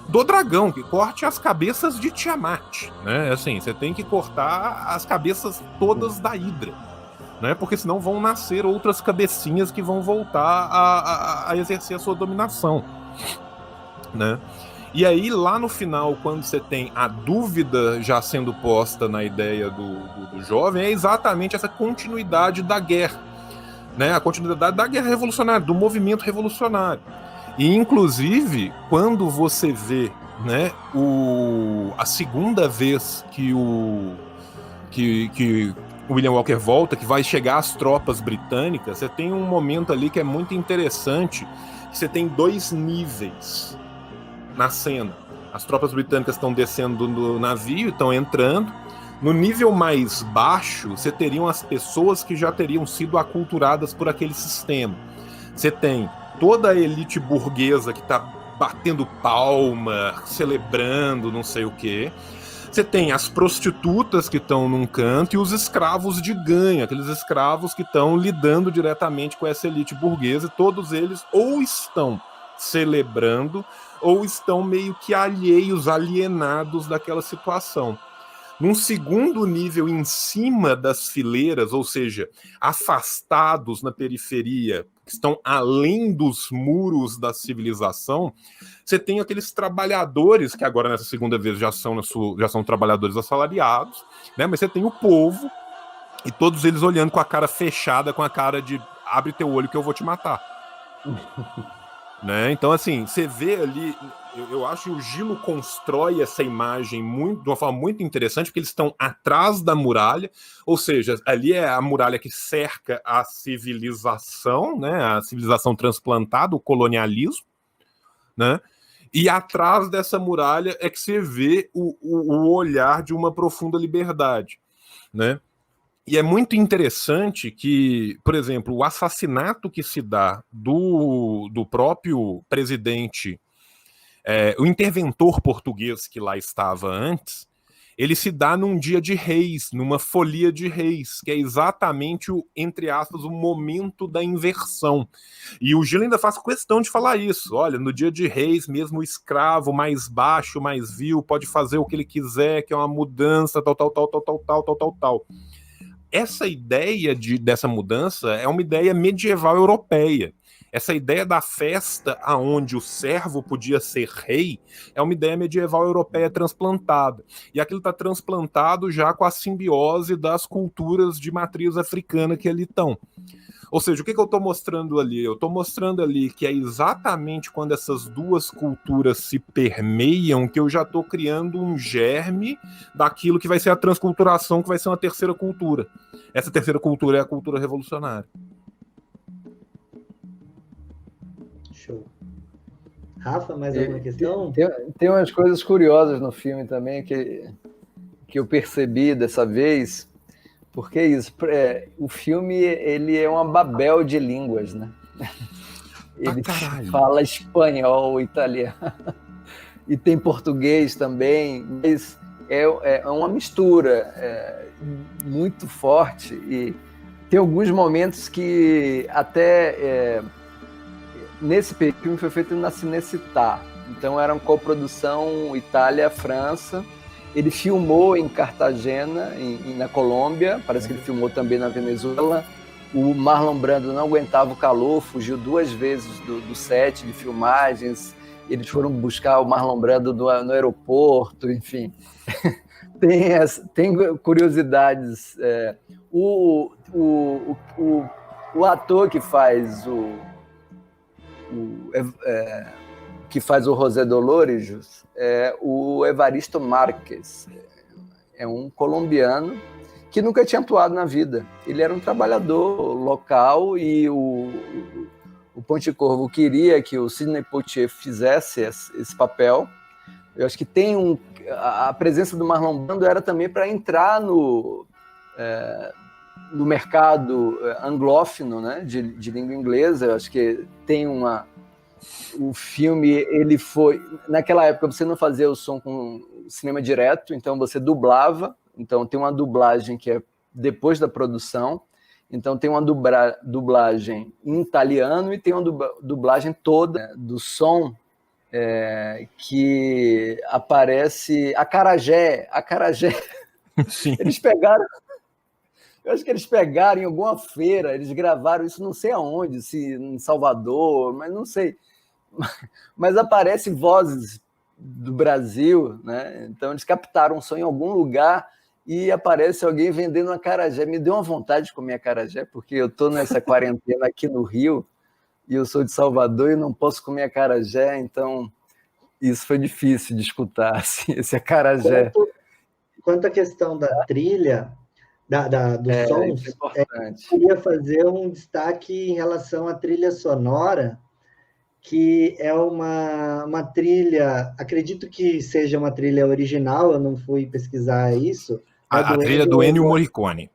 do dragão, que corte as cabeças de Tiamat, né? Assim, você tem que cortar as cabeças todas da Hidra, né? Porque senão vão nascer outras cabecinhas que vão voltar a exercer a sua dominação, né? E aí, lá no final, quando você tem a dúvida já sendo posta na ideia do jovem, é exatamente essa continuidade da guerra, né? A continuidade da guerra revolucionária, do movimento revolucionário. E, inclusive, quando você vê, né, a segunda vez que o William Walker volta, que vai chegar as tropas britânicas, você tem um momento ali que é muito interessante, que você tem 2 níveis na cena. As tropas britânicas estão descendo do navio, estão entrando. No nível mais baixo, você teriam as pessoas que já teriam sido aculturadas por aquele sistema. Você tem toda a elite burguesa que está batendo palma, celebrando não sei o quê. Você tem as prostitutas que estão num canto e os escravos de ganho, aqueles escravos que estão lidando diretamente com essa elite burguesa. Todos eles ou estão celebrando ou estão meio que alienados daquela situação. Num segundo nível em cima das fileiras, ou seja, afastados na periferia, que estão além dos muros da civilização, você tem aqueles trabalhadores, que agora nessa segunda vez já são trabalhadores assalariados, né? Mas você tem o povo, e todos eles olhando com a cara fechada, com a cara de abre teu olho que eu vou te matar. Né? Então, assim, você vê ali, eu acho que o Gilo constrói essa imagem de uma forma muito interessante, porque eles estão atrás da muralha, ou seja, ali é a muralha que cerca a civilização, né? A civilização transplantada, o colonialismo, né? E atrás dessa muralha é que você vê o olhar de uma profunda liberdade, né? E é muito interessante que, por exemplo, o assassinato que se dá do próprio presidente, o interventor português que lá estava antes, ele se dá num dia de reis, numa folia de reis, que é exatamente entre aspas, o momento da inversão. E o Gilo ainda faz questão de falar isso. Olha, no dia de reis, mesmo o escravo mais baixo, mais vil, pode fazer o que ele quiser, que é uma mudança, tal. Essa ideia dessa mudança é uma ideia medieval europeia. Essa ideia da festa aonde o servo podia ser rei é uma ideia medieval europeia transplantada. E aquilo está transplantado já com a simbiose das culturas de matriz africana que ali estão. Ou seja, o que eu estou mostrando ali? Eu estou mostrando ali que é exatamente quando essas duas culturas se permeiam que eu já estou criando um germe daquilo que vai ser a transculturação, que vai ser uma terceira cultura. Essa terceira cultura é a cultura revolucionária. Show. Rafa, mais alguma questão? Tem umas coisas curiosas no filme também que eu percebi dessa vez, porque isso, o filme ele é uma babel de línguas, né? Ele fala espanhol, italiano, e tem português também, mas é uma mistura muito forte, e tem alguns momentos que até nesse filme foi feito na Cinecittà, então era uma coprodução Itália-França. Ele filmou em Cartagena, na Colômbia, parece que ele filmou também na Venezuela. O Marlon Brando não aguentava o calor, fugiu 2 vezes do set de filmagens. Eles foram buscar o Marlon Brando no aeroporto, enfim. Tem curiosidades. O ator que faz o José Dolores é o Evaristo Márquez. É um colombiano que nunca tinha atuado na vida. Ele era um trabalhador local e o Pontecorvo queria que o Sidney Poitier fizesse esse papel. Eu acho que a presença do Marlon Brando era também para entrar no mercado anglófono, né, de língua inglesa. Eu acho que tem o filme, ele foi... Naquela época, você não fazia o som com cinema direto, então você dublava. Então, tem uma dublagem que é depois da produção. Então, tem uma dublagem em italiano e tem uma dublagem toda do som que aparece acarajé. Sim. Eles pegaram... Eu acho que eles pegaram em alguma feira, eles gravaram isso não sei aonde, se em Salvador, mas não sei. Mas aparecem vozes do Brasil, né? Então eles captaram um som em algum lugar e aparece alguém vendendo uma acarajé. Me deu uma vontade de comer acarajé, porque eu estou nessa quarentena aqui no Rio e eu sou de Salvador e não posso comer acarajé, então isso foi difícil de escutar, assim, esse acarajé. Quanto à questão da trilha, dos sons, eu queria fazer um destaque em relação à trilha sonora, que é uma trilha, acredito que seja uma trilha original, eu não fui pesquisar isso. A trilha do Ennio Morricone.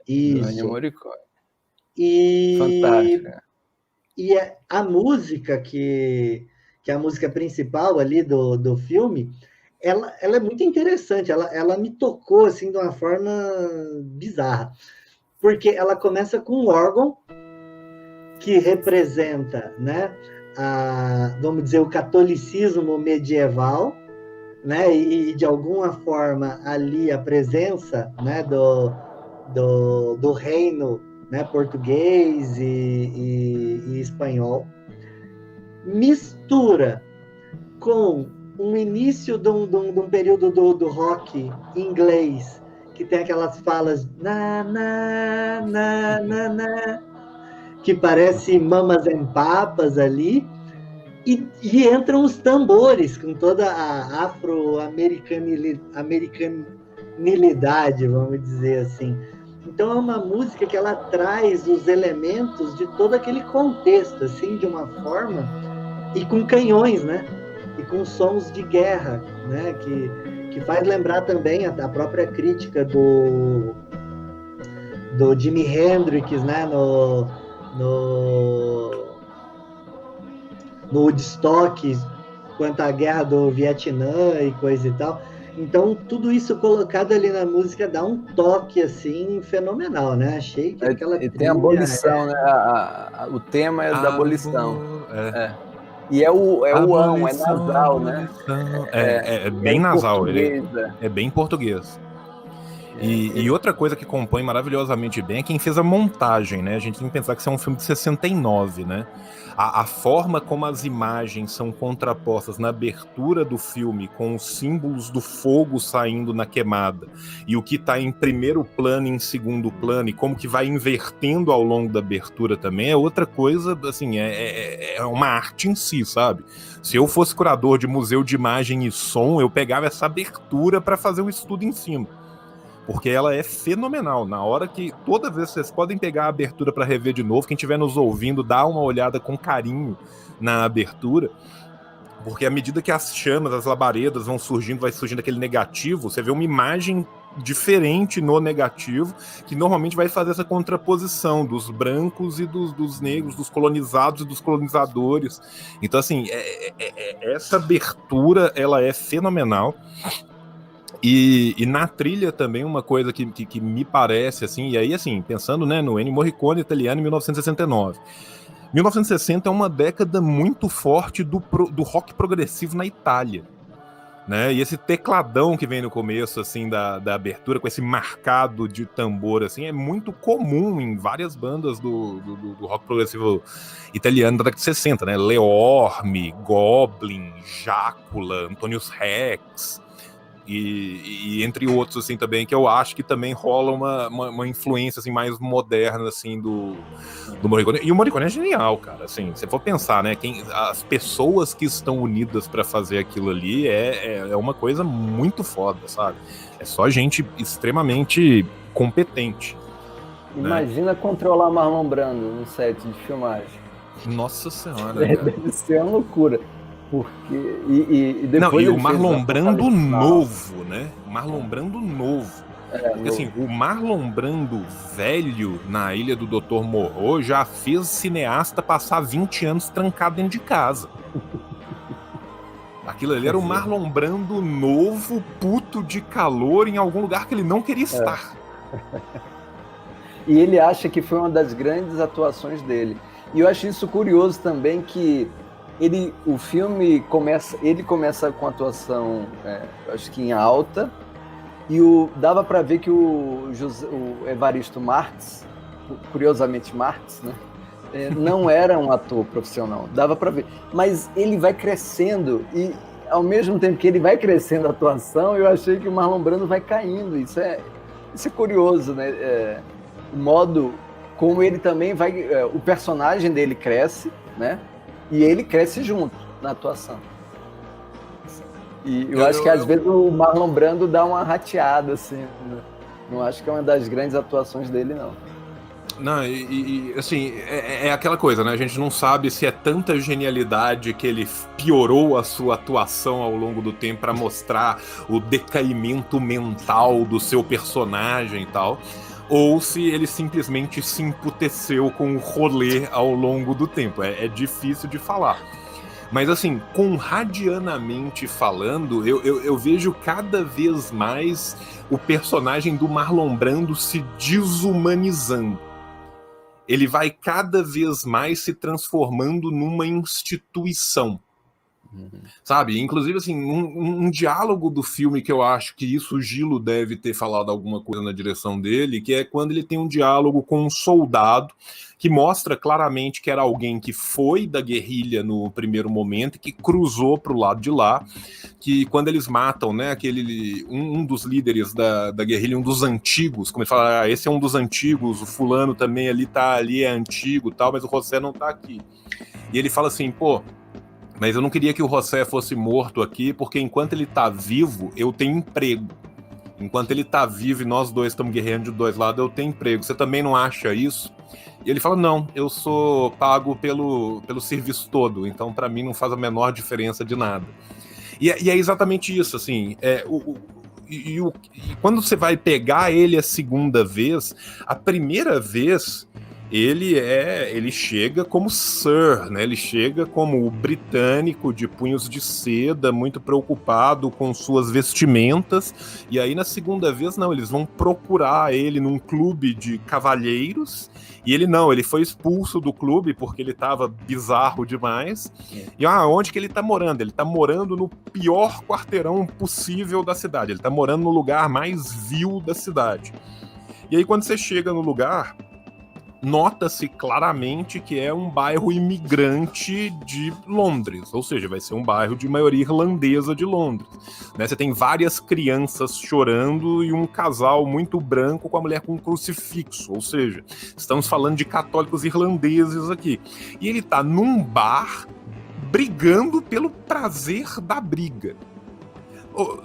Isso. Do Ennio Morricone. Fantástica. E a música, que é a música principal ali do filme, ela é muito interessante, ela me tocou assim, de uma forma bizarra, porque ela começa com um órgão que representa, né, vamos dizer, o catolicismo medieval, né, e de alguma forma ali a presença, né, do reino, né, português e espanhol, mistura com um início de um período do rock inglês, que tem aquelas falas na, na, na, na, na, que parece Mamas and Papas ali, e entram os tambores com toda a afro-americanilidade, vamos dizer assim. Então é uma música que ela traz os elementos de todo aquele contexto, assim, de uma forma, e com canhões, né? E com sons de guerra, né? Que faz lembrar também a própria crítica do Jimi Hendrix, né? No Woodstock, quanto à guerra do Vietnã e coisa e tal. Então, tudo isso colocado ali na música dá um toque, assim, fenomenal, né? Achei que aquela trilha... tem a abolição, né? O tema é da abolição. E é o ão, é nasal, né? É bem nasal. É bem português. E outra coisa que compõe maravilhosamente bem é quem fez a montagem, né? A gente tem que pensar que isso é um filme de 69, né? A forma como as imagens são contrapostas na abertura do filme, com os símbolos do fogo saindo na queimada, e o que está em primeiro plano e em segundo plano, e como que vai invertendo ao longo da abertura também, é outra coisa, assim, é uma arte em si, sabe? Se eu fosse curador de museu de imagem e som, eu pegava essa abertura para fazer o estudo em cima. Porque ela é fenomenal. Na hora que... Toda vez vocês podem pegar a abertura para rever de novo. Quem estiver nos ouvindo, dá uma olhada com carinho na abertura. Porque à medida que as chamas, as labaredas vão surgindo, vai surgindo aquele negativo, você vê uma imagem diferente no negativo, que normalmente vai fazer essa contraposição dos brancos e dos negros, dos colonizados e dos colonizadores. Então, assim, essa abertura, ela é fenomenal. E na trilha também uma coisa que me parece, assim, e aí, assim, pensando, né, no Ennio Morricone, italiano, em 1969. 1960 é uma década muito forte do rock progressivo na Itália, né? E esse tecladão que vem no começo, assim, da abertura, com esse marcado de tambor, assim, é muito comum em várias bandas do rock progressivo italiano da década de 60, né? Leorme, Goblin, Jácula, Antonius Rex, e entre outros, assim, também, que eu acho que também rola uma influência, assim, mais moderna, assim, do Morricone. E o Morricone é genial, cara, assim, se for pensar, né, as pessoas que estão unidas para fazer aquilo ali é uma coisa muito foda, sabe? É só gente extremamente competente. Imagina, né? Controlar Marlon Brando no set de filmagem. Nossa senhora, cara. Deve ser uma loucura. Porque. E depois. Não, e o Marlon Brando novo, né? O Marlon Brando novo. Porque assim, o Marlon Brando velho na Ilha do Dr. Moreau já fez cineasta passar 20 anos trancado dentro de casa. Aquilo ali era o Marlon Brando novo, puto de calor em algum lugar que ele não queria estar. E ele acha que foi uma das grandes atuações dele. E eu acho isso curioso também, que o filme começa com a atuação, acho que em alta, e dava para ver que o Evaristo Marques, curiosamente Marques, né, não era um ator profissional, dava para ver. Mas ele vai crescendo, e ao mesmo tempo que ele vai crescendo a atuação, eu achei que o Marlon Brando vai caindo. Isso é curioso, né? O modo como ele também vai... o personagem dele cresce, né? E ele cresce junto na atuação. E eu acho que às vezes o Marlon Brando dá uma rateada, assim. Né? Não acho que é uma das grandes atuações dele, não. Não, assim, é aquela coisa, né? A gente não sabe se é tanta genialidade que ele piorou a sua atuação ao longo do tempo para mostrar o decaimento mental do seu personagem e tal, ou se ele simplesmente se emputeceu com o rolê ao longo do tempo. É difícil de falar. Mas assim, conradianamente falando, eu vejo cada vez mais o personagem do Marlon Brando se desumanizando. Ele vai cada vez mais se transformando numa instituição. Sabe? Inclusive, assim, um diálogo do filme que eu acho que isso o Gilo deve ter falado alguma coisa na direção dele, que é quando ele tem um diálogo com um soldado que mostra claramente que era alguém que foi da guerrilha no primeiro momento e que cruzou para o lado de lá, que quando eles matam, né, um dos líderes da guerrilha, um dos antigos, como ele fala, esse é um dos antigos, o fulano também ali é antigo tal, mas o José não tá aqui. E ele fala assim, pô, mas eu não queria que o José fosse morto aqui, porque enquanto ele tá vivo, eu tenho emprego. Enquanto ele tá vivo e nós dois estamos guerreando de dois lados, eu tenho emprego. Você também não acha isso? E ele fala, não, eu sou pago pelo serviço todo, então para mim não faz a menor diferença de nada. E é exatamente isso, assim, e quando você vai pegar ele a segunda vez, a primeira vez... Ele chega como Sir, né? Ele chega como o britânico de punhos de seda, muito preocupado com suas vestimentas, e aí na segunda vez não, eles vão procurar ele num clube de cavalheiros, e ele foi expulso do clube porque ele estava bizarro demais. E onde que ele está morando? Ele está morando no pior quarteirão possível da cidade, ele está morando no lugar mais vil da cidade. E aí quando você chega no lugar... nota-se claramente que é um bairro imigrante de Londres, ou seja, vai ser um bairro de maioria irlandesa de Londres. Né? Você tem várias crianças chorando e um casal muito branco com a mulher com um crucifixo, ou seja, estamos falando de católicos irlandeses aqui. E ele tá num bar brigando pelo prazer da briga.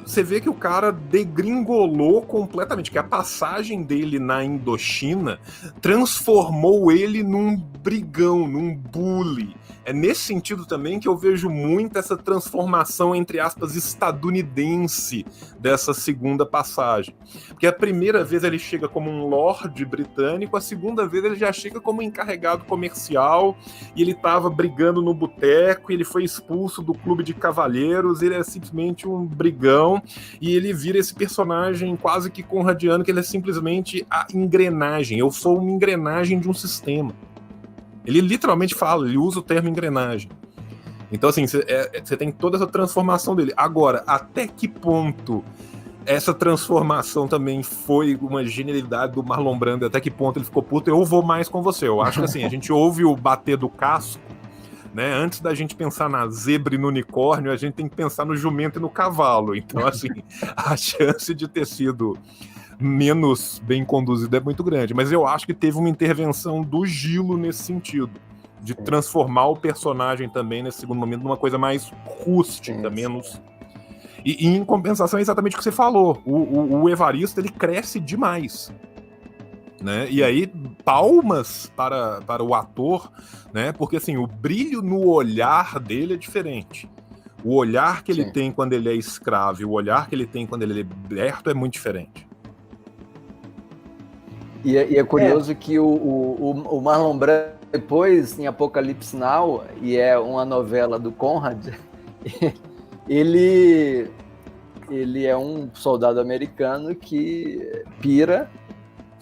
Você vê que o cara degringolou completamente, que a passagem dele na Indochina transformou ele num brigão, num bully. É nesse sentido também que eu vejo muito essa transformação, entre aspas, estadunidense dessa segunda passagem. Porque a primeira vez ele chega como um lorde britânico, a segunda vez ele já chega como encarregado comercial, e ele estava brigando no boteco, e ele foi expulso do clube de cavalheiros, ele é simplesmente um brigão, e ele vira esse personagem quase que conradiano, que ele é simplesmente a engrenagem. Eu sou uma engrenagem de um sistema. Ele literalmente fala, ele usa o termo engrenagem. Então, assim, você tem toda essa transformação dele. Agora, até que ponto essa transformação também foi uma genialidade do Marlon Brando, até que ponto ele ficou puto, eu vou mais com você. Eu acho que, assim, a gente ouve o bater do casco, né? Antes da gente pensar na zebra e no unicórnio, a gente tem que pensar no jumento e no cavalo. Então, assim, a chance de ter sido menos bem conduzido é muito grande, mas eu acho que teve uma intervenção do Gilo nesse sentido, de transformar o personagem também nesse segundo momento numa coisa mais rústica, menos... E em compensação é exatamente o que você falou, o Evaristo, ele cresce demais, né? E aí palmas para o ator, né? Porque assim, o brilho no olhar dele é diferente. O olhar que ele tem quando ele é escravo e o olhar que ele tem quando ele é liberto é muito diferente. E é curioso que o Marlon Brando, depois, em Apocalipse Now, e é uma novela do Conrad, ele é um soldado americano que pira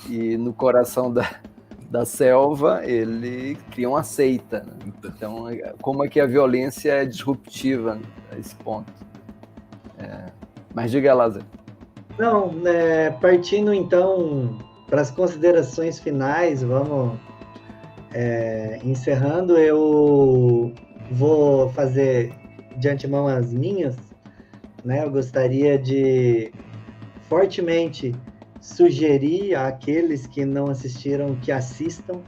e no coração da selva ele cria uma seita. Né? Então, como é que a violência é disruptiva a esse ponto? Mas diga lá, Zé. Não, partindo então para as considerações finais, vamos encerrando. Eu vou fazer de antemão as minhas, né? Eu gostaria de fortemente sugerir àqueles que não assistiram que assistam,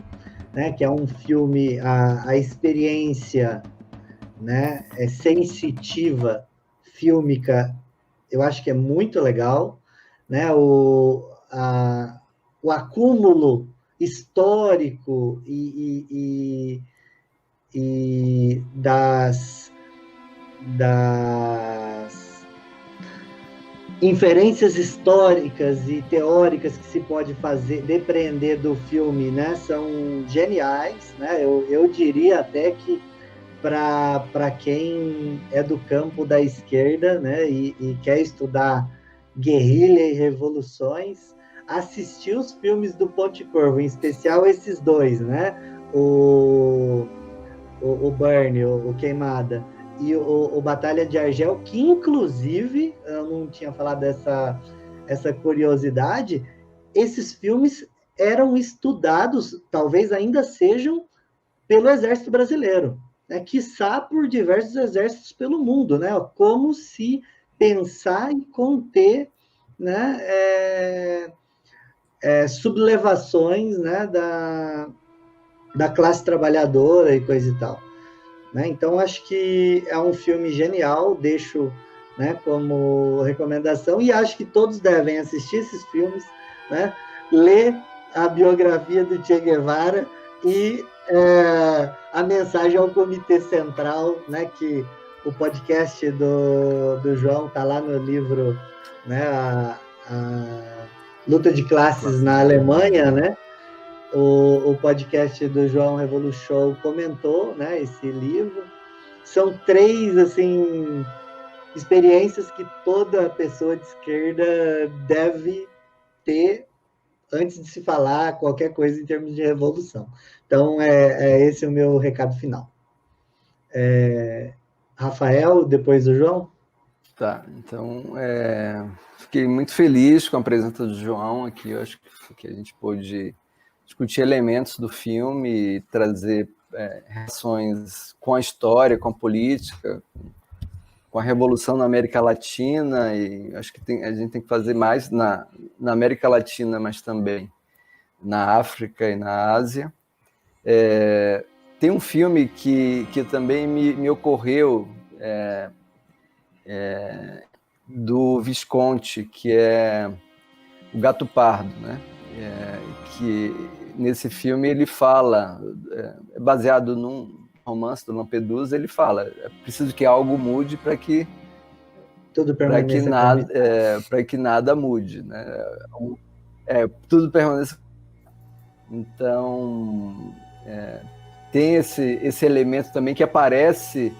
né? Que é um filme, a experiência, né? Sensitiva, fílmica, eu acho que é muito legal, né? O acúmulo histórico e das inferências históricas e teóricas que se pode depreender do filme, né, são geniais, né? Eu diria até que para quem é do campo da esquerda, né, e quer estudar guerrilha e revoluções, assistir os filmes do Pontecorvo, em especial esses dois, né? O Burn, o Queimada, e o Batalha de Argel, que inclusive, eu não tinha falado essa curiosidade, esses filmes eram estudados, talvez ainda sejam, pelo Exército Brasileiro, né? Quiçá por diversos exércitos pelo mundo, né? Como se pensar e conter, né, sublevações, né, da classe trabalhadora e coisa e tal. Né? Então, acho que é um filme genial, deixo, né, como recomendação, e acho que todos devem assistir esses filmes, né, ler a biografia do Che Guevara e a mensagem ao Comitê Central, né, que o podcast do João está lá no livro, né, a Luta de Classes na Alemanha, né? O podcast do João Revolution comentou, né, esse livro. São 3, assim, experiências que toda pessoa de esquerda deve ter antes de se falar qualquer coisa em termos de revolução. Então, é esse o meu recado final. Rafael, depois do João? Tá, então, fiquei muito feliz com a presença do João aqui. Eu acho que a gente pôde discutir elementos do filme e trazer relações com a história, com a política, com a revolução na América Latina, e acho que a gente tem que fazer mais na América Latina, mas também na África e na Ásia. Tem um filme que também me ocorreu do Visconti, que é O Gato Pardo, né? Que nesse filme ele fala, baseado num romance do Lampedusa, ele fala: é preciso que algo mude para que nada mude, né? Tudo permaneça. Então, tem esse elemento também que aparece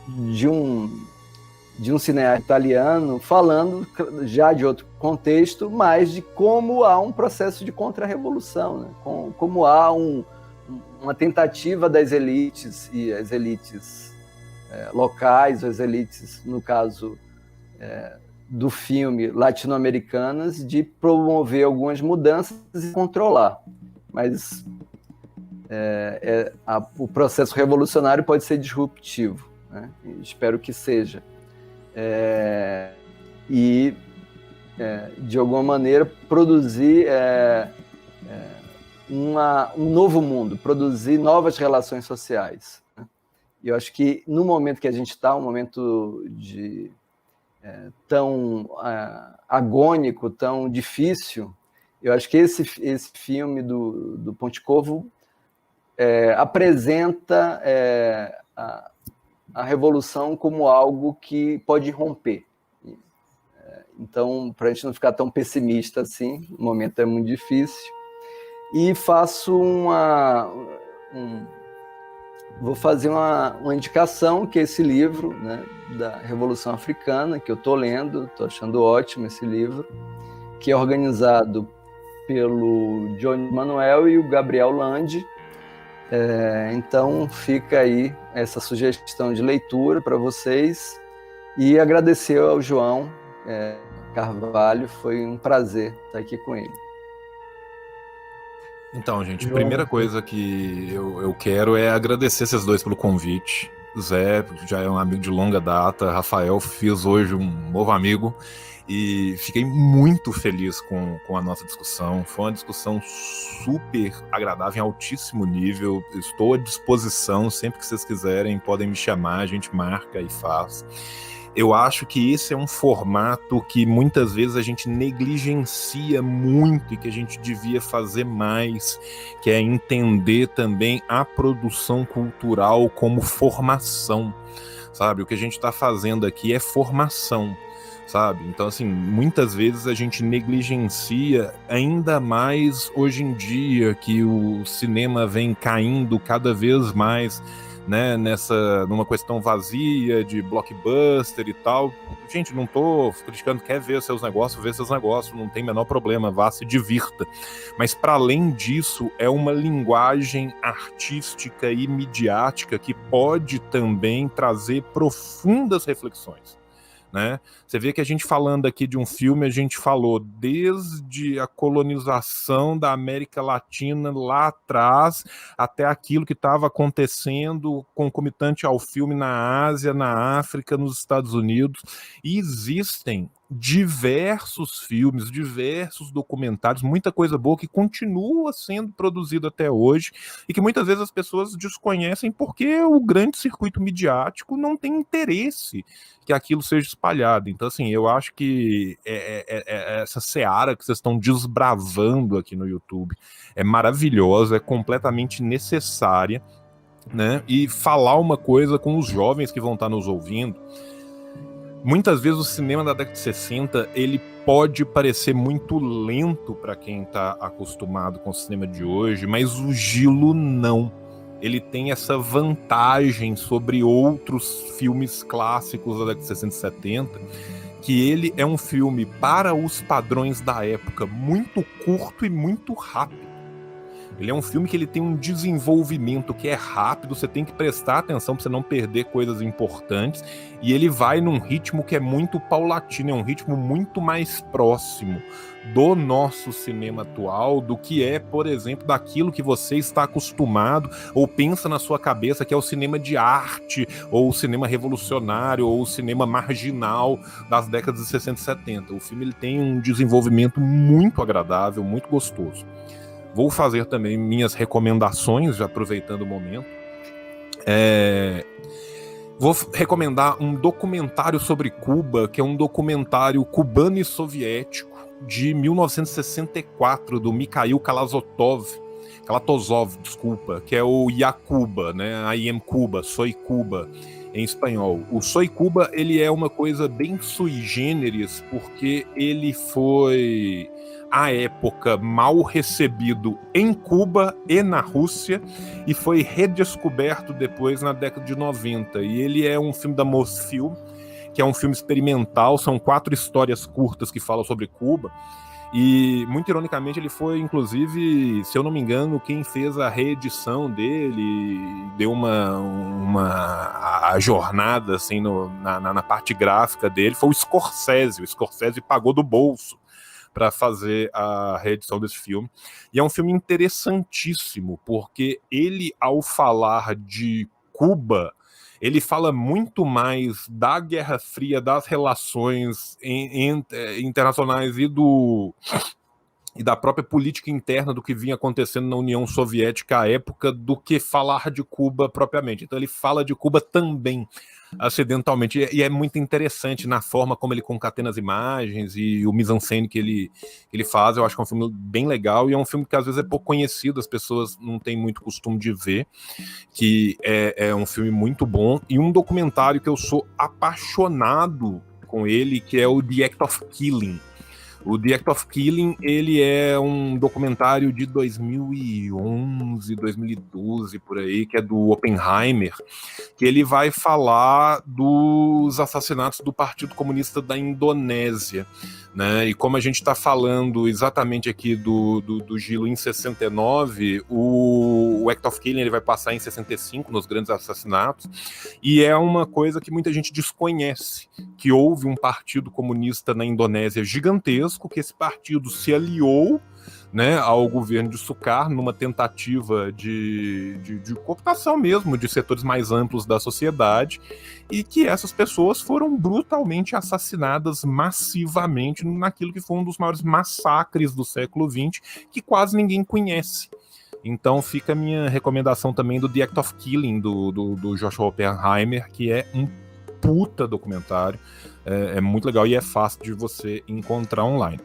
de um cineasta italiano falando já de outro contexto, mas de como há um processo de contra-revolução, né? Como há uma tentativa das elites, e as elites locais, as elites, no caso do filme, latino-americanas, de promover algumas mudanças e controlar. Mas o processo revolucionário pode ser disruptivo, né? Espero que seja. De alguma maneira, produzir um novo mundo, produzir novas relações sociais. E eu acho que no momento que a gente está, um momento tão agônico, tão difícil, eu acho que esse filme do Pontecorvo apresenta a revolução como algo que pode romper. Então, para a gente não ficar tão pessimista assim, o momento é muito difícil. E vou fazer uma indicação, que é esse livro, né, da Revolução Africana, que eu estou lendo, estou achando ótimo esse livro, que é organizado pelo Johnny Manuel e o Gabriel Landi. Então fica aí essa sugestão de leitura para vocês, e agradecer ao João Carvalho, foi um prazer estar aqui com ele. Então, gente, a primeira coisa que eu quero é agradecer vocês dois pelo convite. Zé já é um amigo de longa data, Rafael, fiz hoje um novo amigo, e fiquei muito feliz com a nossa discussão. Foi uma discussão super agradável, em altíssimo nível. Estou à disposição, sempre que vocês quiserem, podem me chamar, a gente marca e faz. Eu acho que esse é um formato que muitas vezes a gente negligencia muito e que a gente devia fazer mais, que é entender também a produção cultural como formação, sabe? O que a gente está fazendo aqui é formação, sabe? Então, assim, muitas vezes a gente negligencia, ainda mais hoje em dia, que o cinema vem caindo cada vez mais, né, numa questão vazia de blockbuster e tal. Gente, não tô criticando, quer ver seus negócios, vê seus negócios, não tem menor problema, vá, se divirta. Mas para além disso, é uma linguagem artística e midiática que pode também trazer profundas reflexões, né? Você vê que a gente falando aqui de um filme, a gente falou desde a colonização da América Latina lá atrás, até aquilo que estava acontecendo concomitante ao filme na Ásia, na África, nos Estados Unidos. E existem diversos filmes, diversos documentários, muita coisa boa que continua sendo produzida até hoje e que muitas vezes as pessoas desconhecem porque o grande circuito midiático não tem interesse que aquilo seja espalhado. Então, assim, eu acho que essa seara que vocês estão desbravando aqui no YouTube é maravilhosa, é completamente necessária, né? E falar uma coisa com os jovens que vão estar nos ouvindo: muitas vezes o cinema da década de 60, ele pode parecer muito lento para quem está acostumado com o cinema de hoje, mas o Gilo não. Ele tem essa vantagem sobre outros filmes clássicos da década de 60 e 70, que ele é um filme, para os padrões da época, muito curto e muito rápido. Ele é um filme que ele tem um desenvolvimento que é rápido, você tem que prestar atenção para você não perder coisas importantes, e ele vai num ritmo que é muito paulatino, é um ritmo muito mais próximo do nosso cinema atual do que é, por exemplo, daquilo que você está acostumado ou pensa na sua cabeça que é o cinema de arte, ou o cinema revolucionário, ou o cinema marginal das décadas de 60 e 70. O filme ele tem um desenvolvimento muito agradável, muito gostoso. Vou fazer também minhas recomendações, já aproveitando o momento. Vou recomendar um documentário sobre Cuba, que é um documentário cubano e soviético, de 1964, do Mikhail Kalatozov, desculpa, que é o Yakuba, né? I am Cuba, Soy Cuba, em espanhol. O Soy Cuba, ele é uma coisa bem sui generis, porque ele foi, à época, mal recebido em Cuba e na Rússia, e foi redescoberto depois na década de 90. E ele é um filme da Mosfilm, que é um filme experimental, são 4 histórias curtas que falam sobre Cuba, e muito ironicamente ele foi, inclusive, se eu não me engano, quem fez a reedição dele, deu a jornada assim, na parte gráfica dele, foi o Scorsese pagou do bolso para fazer a reedição desse filme, e é um filme interessantíssimo, porque ele, ao falar de Cuba, ele fala muito mais da Guerra Fria, das relações internacionais e da própria política interna do que vinha acontecendo na União Soviética à época, do que falar de Cuba propriamente. Então ele fala de Cuba também, acidentalmente, e é muito interessante na forma como ele concatena as imagens e o mise-en-scène que ele faz. Eu acho que é um filme bem legal, e é um filme que às vezes é pouco conhecido, as pessoas não têm muito costume de ver, que é um filme muito bom, e um documentário que eu sou apaixonado com ele, que é o The Act of Killing. O The Act of Killing, ele é um documentário de 2011, 2012, por aí, que é do Oppenheimer, que ele vai falar dos assassinatos do Partido Comunista da Indonésia, né? E como a gente está falando exatamente aqui do Gilo em 69, o Act of Killing ele vai passar em 65, nos grandes assassinatos, e é uma coisa que muita gente desconhece, que houve um Partido Comunista na Indonésia gigantesco, que esse partido se aliou, né, ao governo de Sukarno numa tentativa de cooptação mesmo de setores mais amplos da sociedade, e que essas pessoas foram brutalmente assassinadas massivamente naquilo que foi um dos maiores massacres do século XX, que quase ninguém conhece. Então fica a minha recomendação também do The Act of Killing, do Joshua Oppenheimer, que é um puta documentário, é muito legal e é fácil de você encontrar online.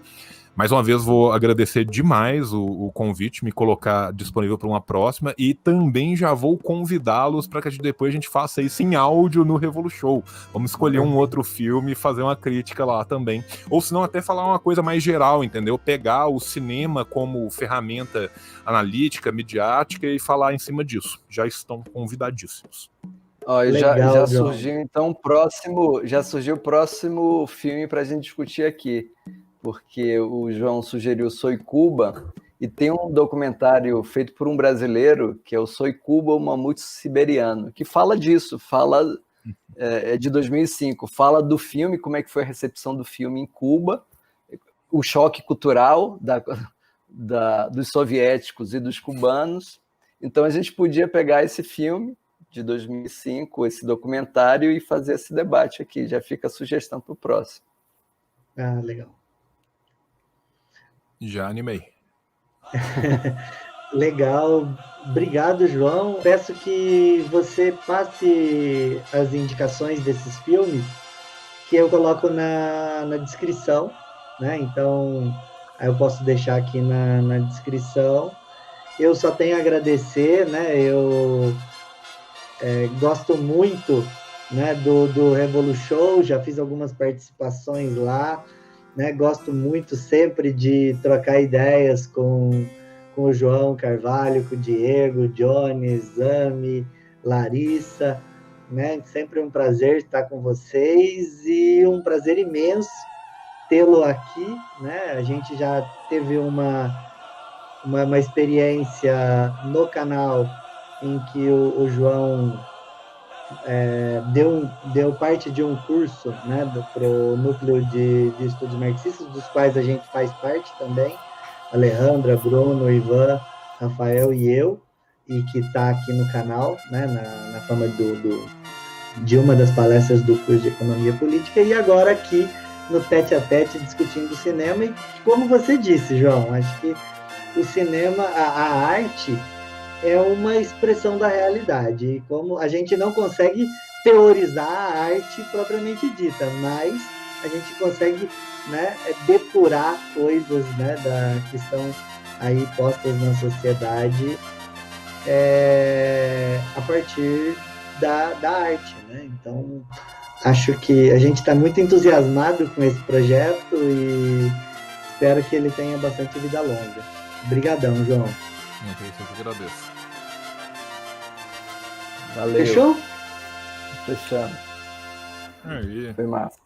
Mais uma vez vou agradecer demais o convite, me colocar disponível para uma próxima, e também já vou convidá-los para que depois a gente faça isso em áudio no Revolushow. Vamos escolher um outro filme e fazer uma crítica lá também. Ou se não, até falar uma coisa mais geral, entendeu? Pegar o cinema como ferramenta analítica, midiática e falar em cima disso. Já estão convidadíssimos. Ó, já surgiu então o próximo filme para a gente discutir aqui, porque o João sugeriu Soy Cuba, e tem um documentário feito por um brasileiro, que é o Soy Cuba, o Mamute Siberiano, que fala disso, é de 2005, fala do filme, como é que foi a recepção do filme em Cuba, o choque cultural dos soviéticos e dos cubanos. Então a gente podia pegar esse filme de 2005, esse documentário, e fazer esse debate aqui. Já fica a sugestão para o próximo. Ah, legal. Já animei. Legal. Obrigado, João. Peço que você passe as indicações desses filmes, que eu coloco na descrição, né? Então, eu posso deixar aqui na descrição. Eu só tenho a agradecer, né? Eu gosto muito, né, do Revolushow, já fiz algumas participações lá, né? Gosto muito sempre de trocar ideias com o João Carvalho, com o Diego, Johnny, Zami, Larissa, né? Sempre um prazer estar com vocês e um prazer imenso tê-lo aqui, né? A gente já teve uma experiência no canal em que o João deu parte de um curso, né, para o núcleo de estudos marxistas, dos quais a gente faz parte também, Alejandra, Bruno, Ivan, Rafael e eu, e que está aqui no canal, né, na forma de uma das palestras do curso de Economia Política, e agora aqui no Tete a Tete discutindo cinema. E como você disse, João, acho que o cinema, a arte, é uma expressão da realidade, e como a gente não consegue teorizar a arte propriamente dita, mas a gente consegue, né, depurar coisas, né, que estão aí postas na sociedade a partir da arte, né? Então, acho que a gente está muito entusiasmado com esse projeto e espero que ele tenha bastante vida longa. Obrigadão, João. Eu que agradeço. Valeu. Fechou? Fechamos. Aí. Foi massa.